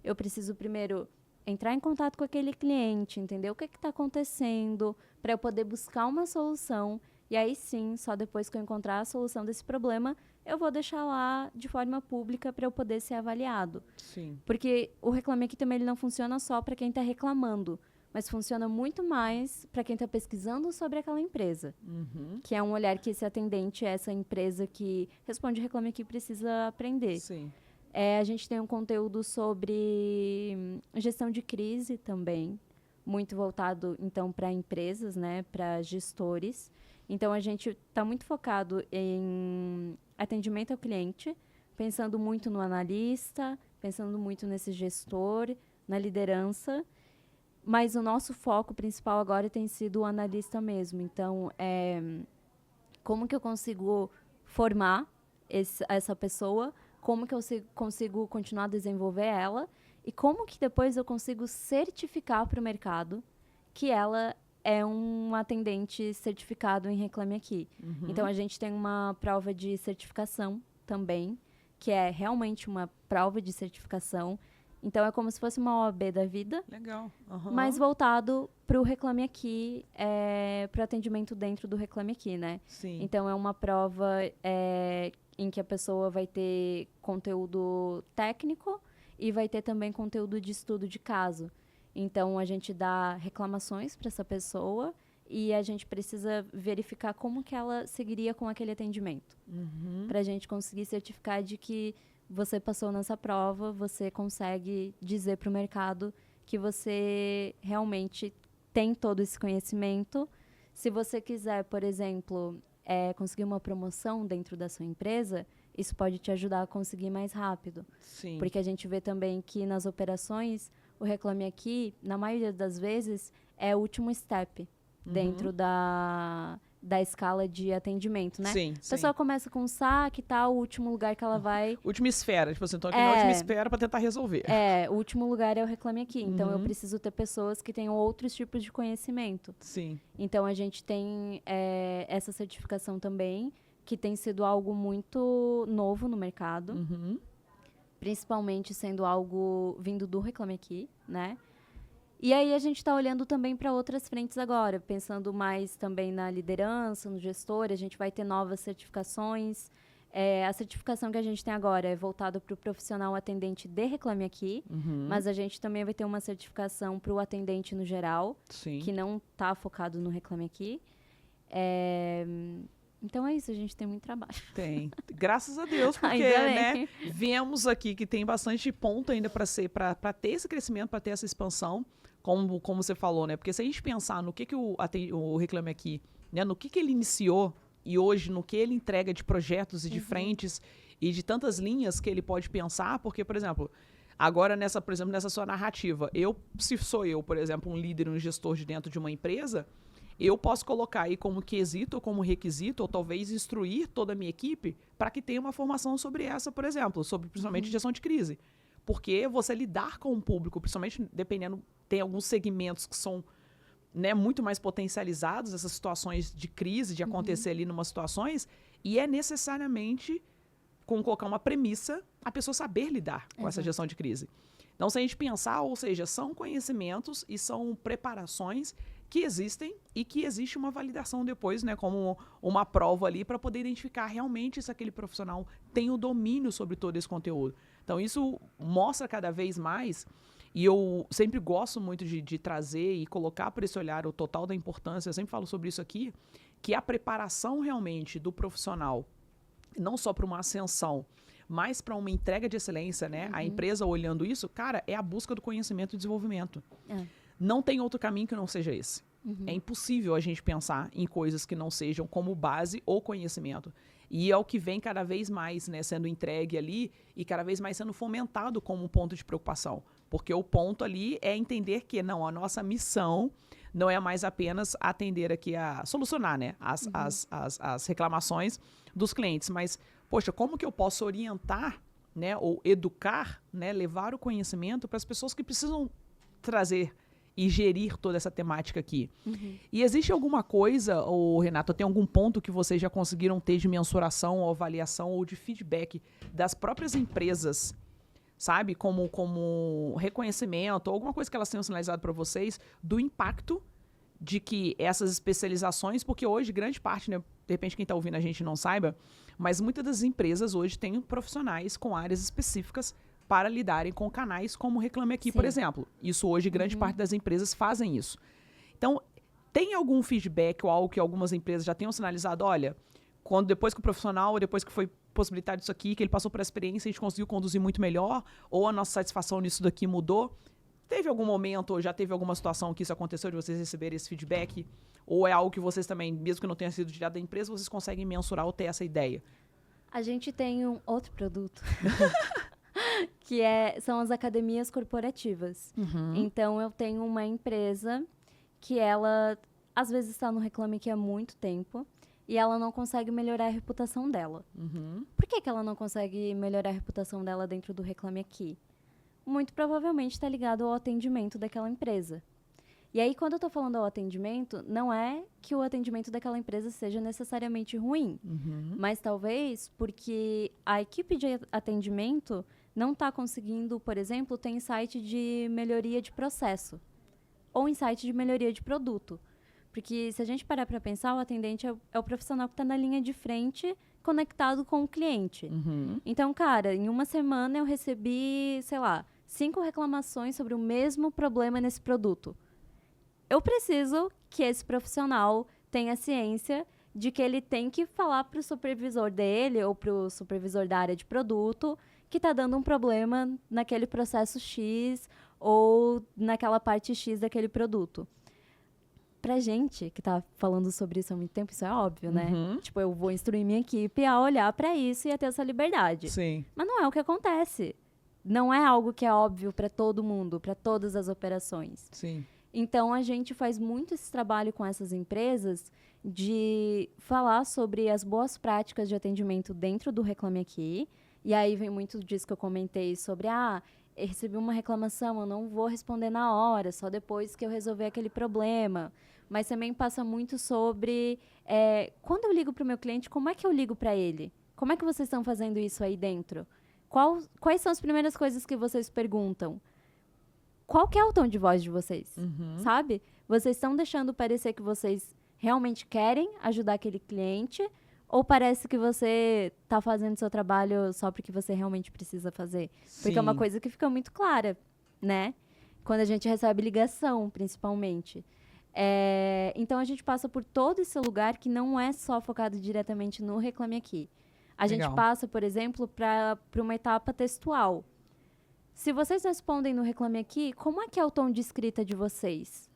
Eu preciso primeiro entrar em contato com aquele cliente, entender o que está acontecendo, para eu poder buscar uma solução. E aí sim, só depois que eu encontrar a solução desse problema, eu vou deixar lá de forma pública para eu poder ser avaliado. Sim. Porque o Reclame Aqui também ele não funciona só para quem está reclamando, mas funciona muito mais para quem está pesquisando sobre aquela empresa. Uhum. Que é um olhar que esse atendente, essa empresa que responde Reclame Aqui precisa aprender. Sim. A gente tem um conteúdo sobre gestão de crise também, muito voltado, então, para empresas, né, para gestores. Então, a gente está muito focado em atendimento ao cliente, pensando muito no analista, pensando muito nesse gestor, na liderança, mas o nosso foco principal agora tem sido o analista mesmo. Então, como que eu consigo formar essa pessoa, como que eu consigo continuar a desenvolver ela e como que depois eu consigo certificar para o mercado que ela é um atendente certificado em Reclame Aqui. Uhum. Então, a gente tem uma prova de certificação também, que é realmente uma prova de certificação. Então, é como se fosse uma OAB da vida. Legal. Uhum. Mas voltado para o Reclame Aqui, para o atendimento dentro do Reclame Aqui, né? Sim. Então, é uma prova em que a pessoa vai ter conteúdo técnico e vai ter também conteúdo de estudo de caso. Então, a gente dá reclamações para essa pessoa e a gente precisa verificar como que ela seguiria com aquele atendimento. Uhum. Para a gente conseguir certificar de que você passou nessa prova, você consegue dizer para o mercado que você realmente tem todo esse conhecimento. Se você quiser, por exemplo, conseguir uma promoção dentro da sua empresa, isso pode te ajudar a conseguir mais rápido. Sim. Porque a gente vê também que nas operações, o Reclame Aqui, na maioria das vezes, é o último step dentro da escala de atendimento, né? Sim, a pessoa começa com um saque e tal, o último lugar que ela vai... Última esfera, tipo assim, então aqui na última esfera para tentar resolver. O último lugar é o Reclame Aqui. Então, eu preciso ter pessoas que tenham outros tipos de conhecimento. Sim. Então, a gente tem essa certificação também, que tem sido algo muito novo no mercado. Uhum. Principalmente sendo algo vindo do Reclame Aqui, né? E aí a gente está olhando também para outras frentes agora, pensando mais também na liderança, no gestor, a gente vai ter novas certificações. A certificação que a gente tem agora é voltada para o profissional atendente de Reclame Aqui, mas a gente também vai ter uma certificação para o atendente no geral, Sim. que não está focado no Reclame Aqui. Então é isso, a gente tem muito trabalho. Tem. Graças a Deus, porque, né, vemos aqui que tem bastante ponto ainda para ter esse crescimento, para ter essa expansão, como você falou, né? Porque se a gente pensar no que o Reclame Aqui, né, no que ele iniciou e hoje no que ele entrega de projetos e de frentes e de tantas linhas que ele pode pensar, porque, por exemplo, agora por exemplo, nessa sua narrativa, se sou eu, por exemplo, um líder, um gestor de dentro de uma empresa, eu posso colocar aí como quesito ou como requisito, ou talvez instruir toda a minha equipe para que tenha uma formação sobre essa, por exemplo, sobre principalmente gestão de crise. Porque você lidar com o público, principalmente dependendo, tem alguns segmentos que são, né, muito mais potencializados, essas situações de crise, de acontecer ali numas situações, e é necessariamente, com colocar uma premissa, a pessoa saber lidar com essa gestão de crise. Então, se a gente pensar, ou seja, são conhecimentos e são preparações que existem e que existe uma validação depois, né, como uma prova ali para poder identificar realmente se aquele profissional tem o domínio sobre todo esse conteúdo. Então, isso mostra cada vez mais, e eu sempre gosto muito de trazer e colocar por esse olhar o total da importância, eu sempre falo sobre isso aqui, que a preparação realmente do profissional, não só para uma ascensão, mas para uma entrega de excelência, né? A empresa olhando isso, cara, é a busca do conhecimento e desenvolvimento. Não tem outro caminho que não seja esse. É impossível a gente pensar em coisas que não sejam como base ou conhecimento. E é o que vem cada vez mais, né, sendo entregue ali e cada vez mais sendo fomentado como um ponto de preocupação. Porque o ponto ali é entender que, não, a nossa missão não é mais apenas atender aqui solucionar, né, as reclamações dos clientes, mas, poxa, como que eu posso orientar, né, ou educar, né, levar o conhecimento para as pessoas que precisam trazer e gerir toda essa temática aqui. E existe alguma coisa, ou Renato, tem algum ponto que vocês já conseguiram ter de mensuração, ou avaliação, ou de feedback das próprias empresas, sabe? Como reconhecimento, ou alguma coisa que elas tenham sinalizado para vocês, do impacto de que essas especializações, porque hoje grande parte, né, de repente quem está ouvindo a gente não saiba, mas muitas das empresas hoje têm profissionais com áreas específicas para lidarem com canais como Reclame Aqui, por exemplo. Isso hoje, grande parte das empresas fazem isso. Então, tem algum feedback ou algo que algumas empresas já tenham sinalizado, olha, depois que o profissional, depois que foi possibilitado isso aqui, que ele passou por experiência, a gente conseguiu conduzir muito melhor, ou a nossa satisfação nisso daqui mudou? Teve algum momento, ou já teve alguma situação que isso aconteceu, de vocês receberem esse feedback? Ou é algo que vocês também, mesmo que não tenha sido tirado da empresa, vocês conseguem mensurar ou ter essa ideia? A gente tem um outro produto. Que são as academias corporativas. Então, eu tenho uma empresa que ela, às vezes, está no Reclame Aqui há muito tempo e ela não consegue melhorar a reputação dela. Por que ela não consegue melhorar a reputação dela dentro do Reclame Aqui? Muito provavelmente está ligado ao atendimento daquela empresa. E aí, quando eu estou falando ao atendimento, não é que o atendimento daquela empresa seja necessariamente ruim, mas talvez porque a equipe de atendimento não está conseguindo, por exemplo, ter insight de melhoria de processo ou insight de melhoria de produto. Porque se a gente parar para pensar, o atendente é o profissional que está na linha de frente conectado com o cliente. Então, cara, em uma semana eu recebi, sei lá, 5 reclamações sobre o mesmo problema nesse produto. Eu preciso que esse profissional tenha ciência de que ele tem que falar para o supervisor dele ou para o supervisor da área de produto que está dando um problema naquele processo X ou naquela parte X daquele produto. Pra gente que tá falando sobre isso há muito tempo, isso é óbvio, né? Tipo, eu vou instruir minha equipe a olhar para isso e a ter essa liberdade. Sim. Mas não é o que acontece. Não é algo que é óbvio para todo mundo, para todas as operações. Sim. Então, a gente faz muito esse trabalho com essas empresas de falar sobre as boas práticas de atendimento dentro do Reclame Aqui. E aí vem muito disso que eu comentei sobre, eu recebi uma reclamação, eu não vou responder na hora, só depois que eu resolver aquele problema. Mas também passa muito sobre, quando eu ligo para o meu cliente, como é que eu ligo para ele? Como é que vocês estão fazendo isso aí dentro? Quais são as primeiras coisas que vocês perguntam? Qual que é o tom de voz de vocês, sabe? Vocês estão deixando parecer que vocês realmente querem ajudar aquele cliente ou parece que você está fazendo seu trabalho só porque você realmente precisa fazer? Porque é uma coisa que fica muito clara, né? Quando a gente recebe ligação, principalmente. Então, a gente passa por todo esse lugar que não é só focado diretamente no Reclame Aqui. A gente passa, por exemplo, para uma etapa textual. Se vocês respondem no Reclame Aqui, como é que é o tom de escrita de vocês?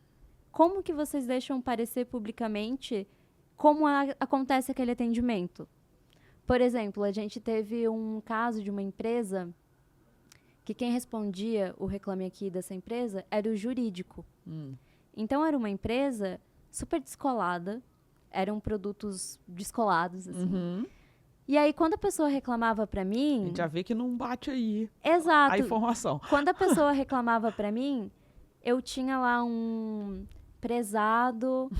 Como que vocês deixam parecer publicamente como acontece aquele atendimento? Por exemplo, a gente teve um caso de uma empresa que quem respondia o Reclame Aqui dessa empresa era o jurídico. Então, era uma empresa super descolada, eram produtos descolados, assim. E aí, quando a pessoa reclamava para mim... A gente já vê que não bate aí. Exato. A informação. Quando a pessoa reclamava para mim, eu tinha lá um prezado,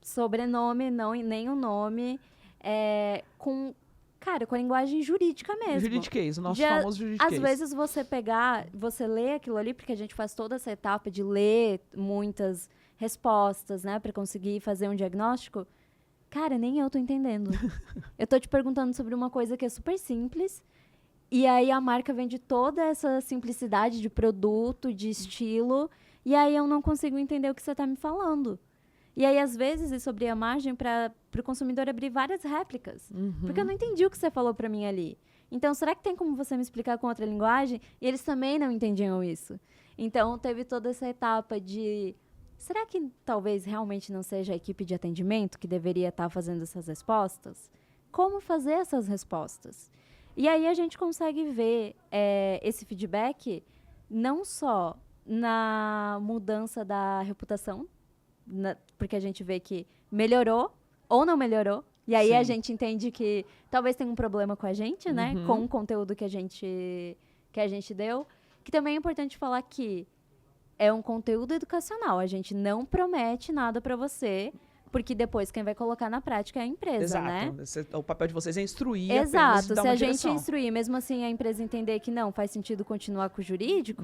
sobrenome, nem o nome, com a linguagem jurídica mesmo. Juridiquês, o nosso famoso juridiquês. Às vezes você lê aquilo ali, porque a gente faz toda essa etapa de ler muitas respostas, né, para conseguir fazer um diagnóstico. Cara, nem eu tô entendendo. Eu tô te perguntando sobre uma coisa que é super simples E aí a marca vende toda essa simplicidade de produto, de estilo, e aí eu não consigo entender o que você está me falando. E aí, às vezes, isso abria margem para o consumidor abrir várias réplicas. Porque eu não entendi o que você falou para mim ali. Então, será que tem como você me explicar com outra linguagem? E eles também não entendiam isso. Então, teve toda essa etapa de... Será que talvez realmente não seja a equipe de atendimento que deveria estar fazendo essas respostas? Como fazer essas respostas? E aí, a gente consegue ver esse feedback não só na mudança da reputação, porque a gente vê que melhorou ou não melhorou. E aí a gente entende que talvez tenha um problema com a gente, né? Com o conteúdo que a gente deu. Que também é importante falar que é um conteúdo educacional. A gente não promete nada para você, porque depois quem vai colocar na prática é a empresa, né? O papel de vocês é instruir. Exato. Se a gente instruir, mesmo assim a empresa entender que não faz sentido continuar com o jurídico...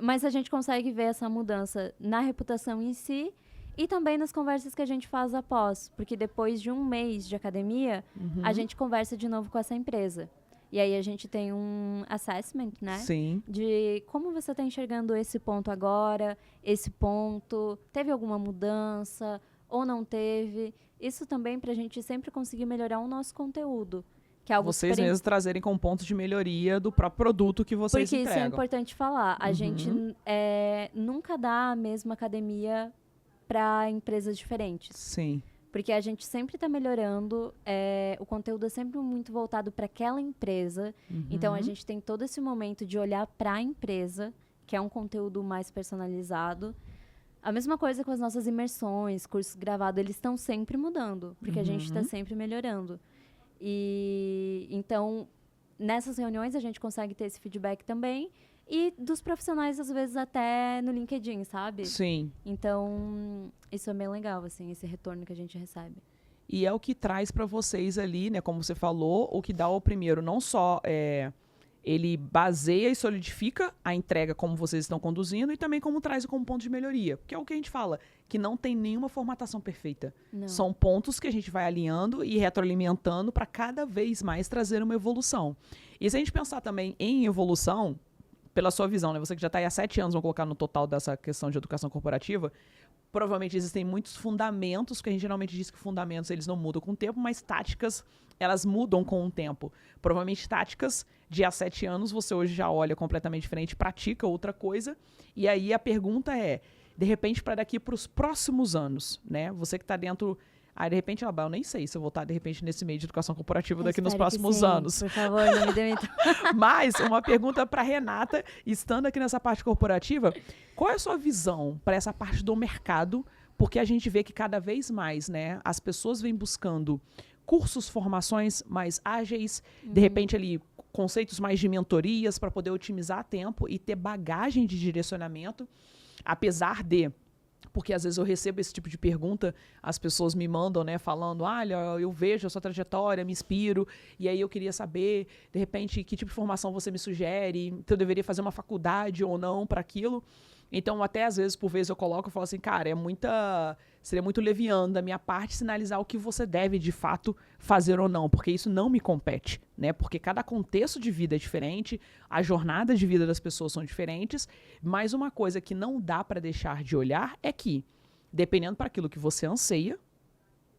mas a gente consegue ver essa mudança na reputação em si e também nas conversas que a gente faz após. Porque depois de um mês de academia, a gente conversa de novo com essa empresa. E aí a gente tem um assessment, né? Sim. De como você está enxergando esse ponto agora, esse ponto, teve alguma mudança ou não teve. Isso também para a gente sempre conseguir melhorar o nosso conteúdo. Que é algo vocês mesmos trazerem com pontos de melhoria do próprio produto que vocês entregam. Porque isso é importante falar. A gente nunca dá a mesma academia para empresas diferentes. Sim. Porque a gente sempre está melhorando, o conteúdo é sempre muito voltado para aquela empresa. Então, a gente tem todo esse momento de olhar para a empresa, que é um conteúdo mais personalizado. A mesma coisa com as nossas imersões, cursos gravados, eles estão sempre mudando, porque a gente está sempre melhorando. E então, nessas reuniões, a gente consegue ter esse feedback também. E dos profissionais, às vezes, até no LinkedIn, sabe? Sim. Então, isso é bem legal, assim, esse retorno que a gente recebe. E é o que traz para vocês ali, né? Como você falou, o que dá o primeiro, não só ele baseia e solidifica a entrega como vocês estão conduzindo e também como traz como ponto de melhoria. Porque é o que a gente fala, que não tem nenhuma formatação perfeita. Não. São pontos que a gente vai alinhando e retroalimentando para cada vez mais trazer uma evolução. E se a gente pensar também em evolução, pela sua visão, né? Você que já está aí há 7 anos, vamos colocar no total dessa questão de educação corporativa, provavelmente existem muitos fundamentos, que a gente geralmente diz que fundamentos eles não mudam com o tempo, mas táticas, elas mudam com o tempo. Provavelmente táticas de há 7 anos, você hoje já olha completamente diferente, pratica outra coisa, e aí a pergunta é, de repente, para daqui para os próximos anos, né? Você que está dentro... Aí, de repente, eu nem sei se eu vou estar, de repente, nesse meio de educação corporativa daqui nos próximos anos. Por favor, não me demita. Mas, uma pergunta para Renata, estando aqui nessa parte corporativa, qual é a sua visão para essa parte do mercado? Porque a gente vê que cada vez mais, né, as pessoas vêm buscando cursos, formações mais ágeis, de repente ali conceitos mais de mentorias para poder otimizar tempo e ter bagagem de direcionamento, apesar de... Porque às vezes eu recebo esse tipo de pergunta, as pessoas me mandam, né, falando, olha, eu vejo a sua trajetória, me inspiro, e aí eu queria saber, de repente, que tipo de formação você me sugere, então eu deveria fazer uma faculdade ou não para aquilo. Então, até às vezes, por vezes, eu falo assim, cara, seria muito leviano da minha parte sinalizar o que você deve, de fato, fazer ou não, porque isso não me compete, né? Porque cada contexto de vida é diferente, as jornadas de vida das pessoas são diferentes, mas uma coisa que não dá para deixar de olhar é que, dependendo para aquilo que você anseia,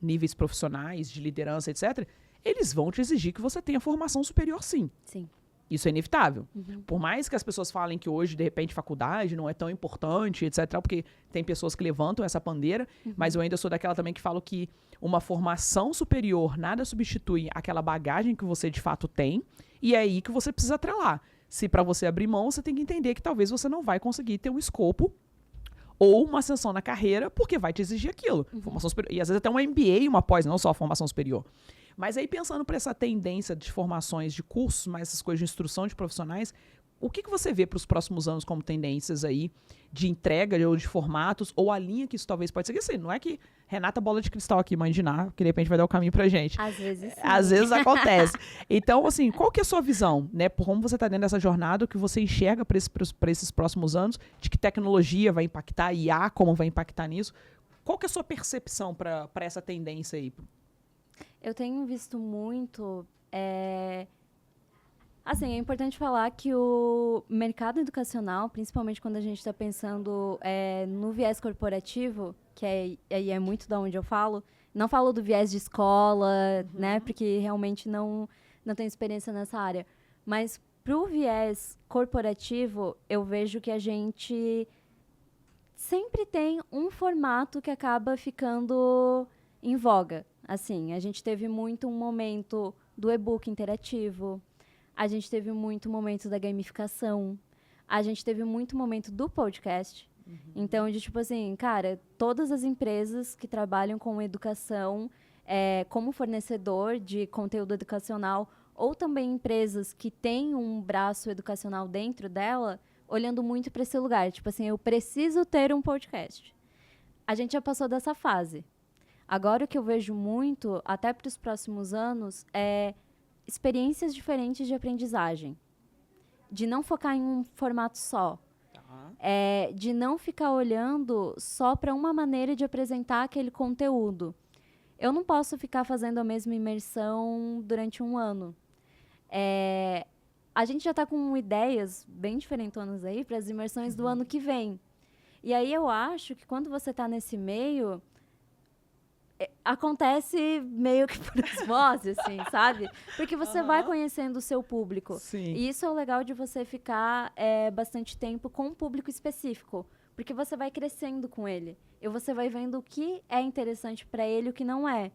níveis profissionais, de liderança, etc., eles vão te exigir que você tenha formação superior, sim. Sim. Isso é inevitável. Por mais que as pessoas falem que hoje, de repente, faculdade não é tão importante, etc., porque tem pessoas que levantam essa bandeira, mas eu ainda sou daquela também que falo que uma formação superior nada substitui aquela bagagem que você de fato tem, e é aí que você precisa atrelar. Se para você abrir mão, você tem que entender que talvez você não vai conseguir ter um escopo ou uma ascensão na carreira, porque vai te exigir aquilo. Formação superior, e às vezes até um MBA, uma pós, não só a formação superior. Mas aí, pensando por essa tendência de formações de cursos, mais essas coisas de instrução de profissionais, o que você vê para os próximos anos como tendências aí de entrega ou de formatos, ou a linha que isso talvez pode seguir? Assim, não é que Renata bola de cristal aqui, mãe de Ná, que de repente vai dar o caminho pra gente. Às vezes sim. Às vezes acontece. Então, assim, qual que é a sua visão, né? Por como você está dentro dessa jornada, o que você enxerga para esses próximos anos, de que tecnologia vai impactar, IA, como vai impactar nisso? Qual que é a sua percepção para essa tendência aí? Eu tenho visto muito Assim, é importante falar que o mercado educacional, principalmente quando a gente está pensando no viés corporativo, que é muito da onde eu falo, não falo do viés de escola, né, porque realmente não tenho experiência nessa área, mas para o viés corporativo, eu vejo que a gente sempre tem um formato que acaba ficando em voga. Assim, a gente teve muito um momento do e-book interativo, a gente teve muito momento da gamificação, a gente teve muito momento do podcast. Então, de tipo assim, cara, todas as empresas que trabalham com educação, como fornecedor de conteúdo educacional, ou também empresas que têm um braço educacional dentro dela, olhando muito para esse lugar. Tipo assim, eu preciso ter um podcast. A gente já passou dessa fase. Agora, o que eu vejo muito, até para os próximos anos, é experiências diferentes de aprendizagem. De não focar em um formato só. De não ficar olhando só para uma maneira de apresentar aquele conteúdo. Eu não posso ficar fazendo a mesma imersão durante um ano. A gente já está com ideias bem diferentonas aí para as imersões do ano que vem. E aí eu acho que quando você está nesse meio, acontece meio que por osmose, assim, sabe? Porque você vai conhecendo o seu público. Sim. E isso é o legal de você ficar bastante tempo com um público específico. Porque você vai crescendo com ele. E você vai vendo o que é interessante para ele e o que não é.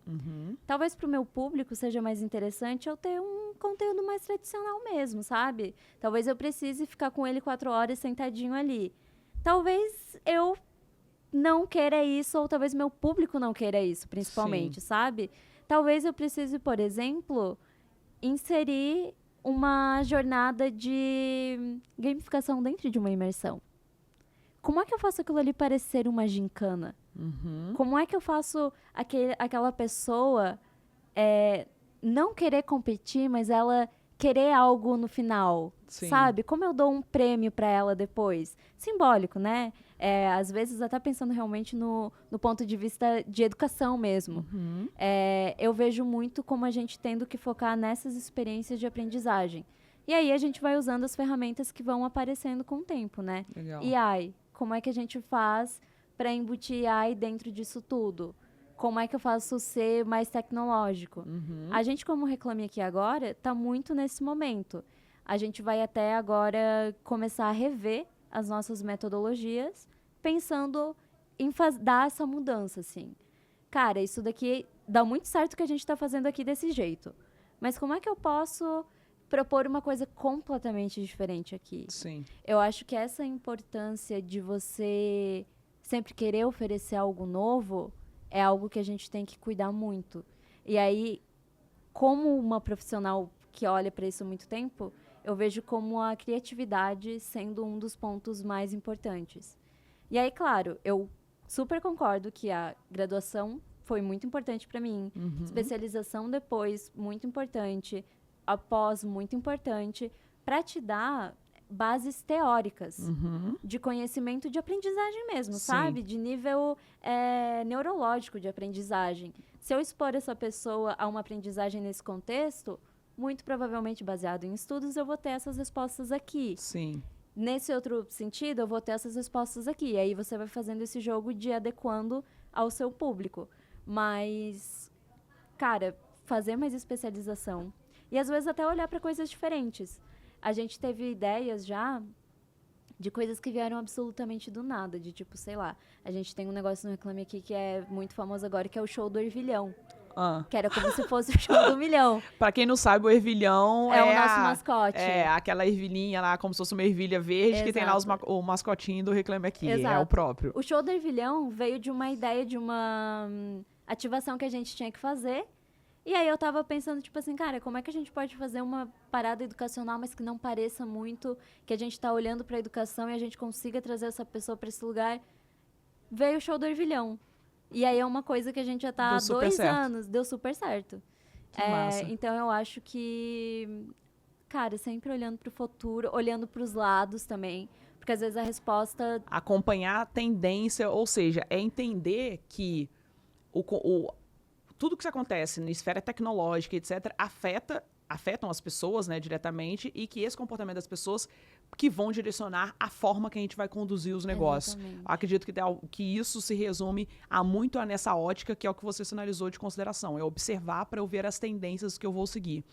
Talvez para o meu público seja mais interessante eu ter um conteúdo mais tradicional mesmo, sabe? Talvez eu precise ficar com ele 4 horas sentadinho ali. Talvez eu não queira isso, ou talvez meu público não queira isso, principalmente, sabe? Talvez eu precise, por exemplo, inserir uma jornada de gamificação dentro de uma imersão. Como é que eu faço aquilo ali parecer uma gincana? Como é que eu faço aquela pessoa não querer competir, mas ela querer algo no final, sabe? Como eu dou um prêmio para ela depois? Simbólico, né? Às vezes, até pensando realmente no ponto de vista de educação mesmo. Eu vejo muito como a gente tendo que focar nessas experiências de aprendizagem. E aí, a gente vai usando as ferramentas que vão aparecendo com o tempo, né? Legal. AI, como é que a gente faz para embutir AI dentro disso tudo? Como é que eu faço ser mais tecnológico? A gente, como Reclame Aqui Agora, está muito nesse momento. A gente vai até agora começar a rever as nossas metodologias, pensando em dar essa mudança, assim. Cara, isso daqui dá muito certo o que a gente está fazendo aqui desse jeito. Mas como é que eu posso propor uma coisa completamente diferente aqui? Sim. Eu acho que essa importância de você sempre querer oferecer algo novo é algo que a gente tem que cuidar muito. E aí, como uma profissional que olha para isso há muito tempo, eu vejo como a criatividade sendo um dos pontos mais importantes. E aí, claro, eu super concordo que a graduação foi muito importante para mim. Especialização depois, muito importante. Após, muito importante. Para te dar bases teóricas de conhecimento de aprendizagem mesmo, sabe? De nível neurológico de aprendizagem. Se eu expor essa pessoa a uma aprendizagem nesse contexto, muito provavelmente baseado em estudos, eu vou ter essas respostas aqui. Sim. Nesse outro sentido, eu vou ter essas respostas aqui. E aí você vai fazendo esse jogo de adequando ao seu público. Mas, cara, fazer mais especialização. E às vezes até olhar para coisas diferentes. A gente teve ideias já de coisas que vieram absolutamente do nada. De tipo, sei lá, a gente tem um negócio no Reclame Aqui que é muito famoso agora, que é o show do ervilhão. Que era como se fosse o show do milhão. Pra quem não sabe, o ervilhão é o nosso mascote. É, aquela ervilhinha lá, como se fosse uma ervilha verde, que tem lá o mascotinho do Reclame Aqui. É o próprio. O show do ervilhão veio de uma ideia de uma ativação que a gente tinha que fazer. E aí eu tava pensando, tipo assim, cara, como é que a gente pode fazer uma parada educacional, mas que não pareça muito, que a gente tá olhando pra educação e a gente consiga trazer essa pessoa pra esse lugar. Veio o show do ervilhão. E aí é uma coisa que a gente já tá há 2 anos. Deu super certo. Massa. Então eu acho que, cara, sempre olhando pro futuro, olhando pros lados também. Porque às vezes a resposta... Acompanhar a tendência, ou seja, é entender que tudo que acontece na esfera tecnológica, etc., afeta afetam as pessoas, né, diretamente, e que esse comportamento das pessoas que vão direcionar a forma que a gente vai conduzir os negócios. Exatamente. Acredito que isso se resume muito nessa ótica, que é o que você sinalizou de consideração, é observar para eu ver as tendências que eu vou seguir.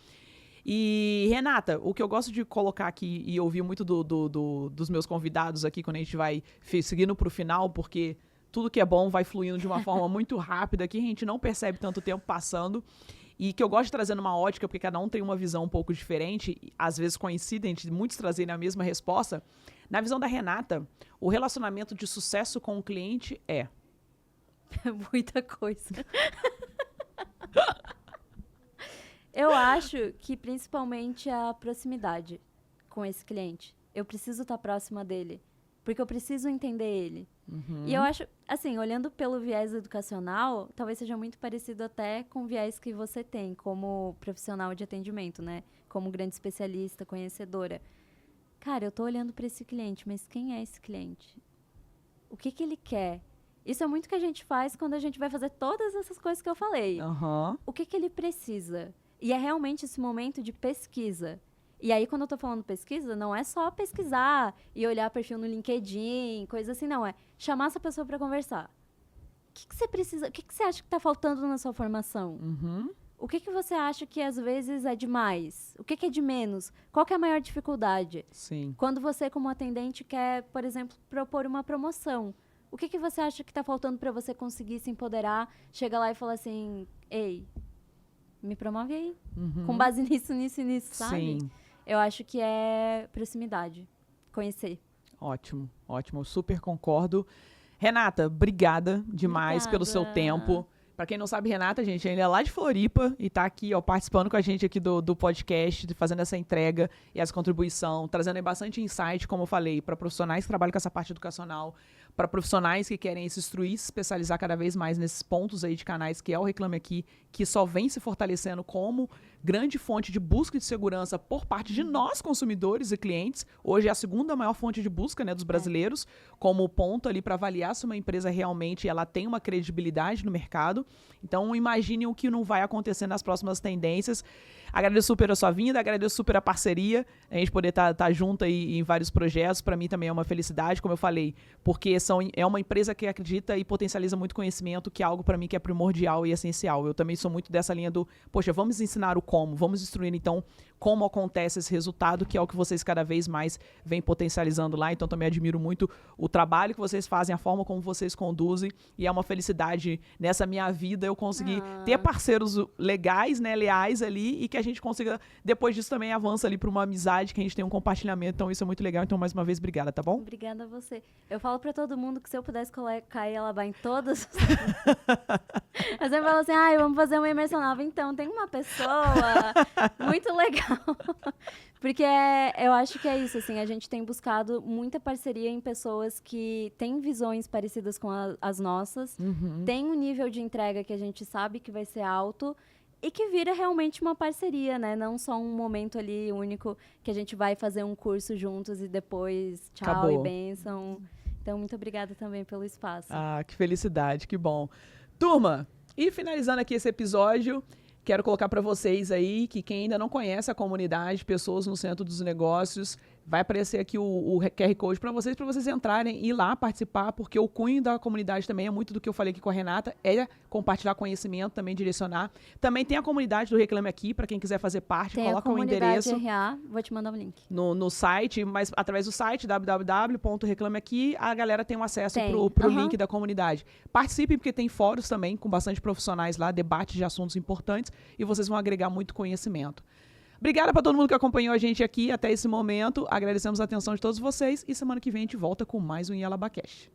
E, Renata, o que eu gosto de colocar aqui e ouvir muito dos meus convidados aqui quando a gente vai seguindo para o final, porque tudo que é bom vai fluindo de uma forma muito rápida, que a gente não percebe tanto tempo passando. E que eu gosto de trazer numa ótica, porque cada um tem uma visão um pouco diferente, às vezes coincidem, muitos trazerem a mesma resposta. Na visão da Renata, o relacionamento de sucesso com o cliente é? Muita coisa. Eu acho que principalmente a proximidade com esse cliente. Eu preciso estar próxima dele, porque eu preciso entender ele. E eu acho, assim, olhando pelo viés educacional, talvez seja muito parecido até com o viés que você tem como profissional de atendimento, né? Como grande especialista, conhecedora. Cara, eu tô olhando para esse cliente, mas quem é esse cliente? O que ele quer? Isso é muito que a gente faz quando a gente vai fazer todas essas coisas que eu falei. O que ele precisa? E é realmente esse momento de pesquisa. E aí, quando eu tô falando pesquisa, não é só pesquisar e olhar perfil no LinkedIn, coisa assim, não. É chamar essa pessoa para conversar. O que você precisa, o que você acha que tá faltando na sua formação? O que você acha que às vezes é demais? O que é de menos? Qual que é a maior dificuldade? Sim. Quando você, como atendente, quer, por exemplo, propor uma promoção, o que você acha que tá faltando para você conseguir se empoderar, chega lá e falar assim, ei, me promove aí. Com base nisso, sabe? Sim. Eu acho que é proximidade. Conhecer. Ótimo, ótimo. Eu super concordo. Renata, obrigada demais pelo seu tempo. Pra quem não sabe, Renata, gente, ainda é lá de Floripa e tá aqui, ó, participando com a gente aqui do podcast, fazendo essa entrega e essa contribuição, trazendo aí bastante insight, como eu falei, para profissionais que trabalham com essa parte educacional, para profissionais que querem se instruir, se especializar cada vez mais nesses pontos aí de canais, que é o Reclame Aqui, que só vem se fortalecendo como grande fonte de busca de segurança por parte de nós, consumidores e clientes. Hoje é a segunda maior fonte de busca, né, dos brasileiros, como ponto ali para avaliar se uma empresa realmente ela tem uma credibilidade no mercado. Então, imagine o que não vai acontecer nas próximas tendências. Agradeço super a sua vinda, agradeço super a parceria, a gente poder estar junto aí em vários projetos, para mim também é uma felicidade, como eu falei, porque é uma empresa que acredita e potencializa muito conhecimento, que é algo para mim que é primordial e essencial. Eu também sou muito dessa linha do, poxa, vamos ensinar o como, vamos instruir então como acontece esse resultado, que é o que vocês cada vez mais vêm potencializando lá. Então também admiro muito o trabalho que vocês fazem, a forma como vocês conduzem, e é uma felicidade nessa minha vida eu conseguir ter parceiros legais, né, leais ali, e que a gente consiga, depois disso também avança ali para uma amizade, que a gente tem um compartilhamento. Então isso é muito legal. Então mais uma vez, obrigada, tá bom? Obrigada a você. Eu falo para todo mundo que se eu pudesse colocar ela em todas eu sempre falo assim, vamos fazer uma imersão nova. Então, tem uma pessoa muito legal. Porque eu acho que é isso, assim, a gente tem buscado muita parceria em pessoas que têm visões parecidas com as nossas, tem um nível de entrega que a gente sabe que vai ser alto e que vira realmente uma parceria, né? Não só um momento ali único que a gente vai fazer um curso juntos e depois tchau. Acabou. E bênção. Então, muito obrigada também pelo espaço. Que felicidade, que bom. Turma, e finalizando aqui esse episódio, quero colocar para vocês aí que quem ainda não conhece a comunidade Pessoas no Centro dos Negócios, vai aparecer aqui o QR Code para vocês entrarem e ir lá participar, porque o cunho da comunidade também é muito do que eu falei aqui com a Renata, é compartilhar conhecimento, também direcionar. Também tem a comunidade do Reclame Aqui, para quem quiser fazer parte, tem coloca o endereço. RA, vou te mandar o link. No site, mas através do site www.reclameaqui, a galera tem um acesso pro link da comunidade. Participem, porque tem fóruns também com bastante profissionais lá, debates de assuntos importantes, e vocês vão agregar muito conhecimento. Obrigada para todo mundo que acompanhou a gente aqui até esse momento. Agradecemos a atenção de todos vocês e semana que vem a gente volta com mais um Yalabacast.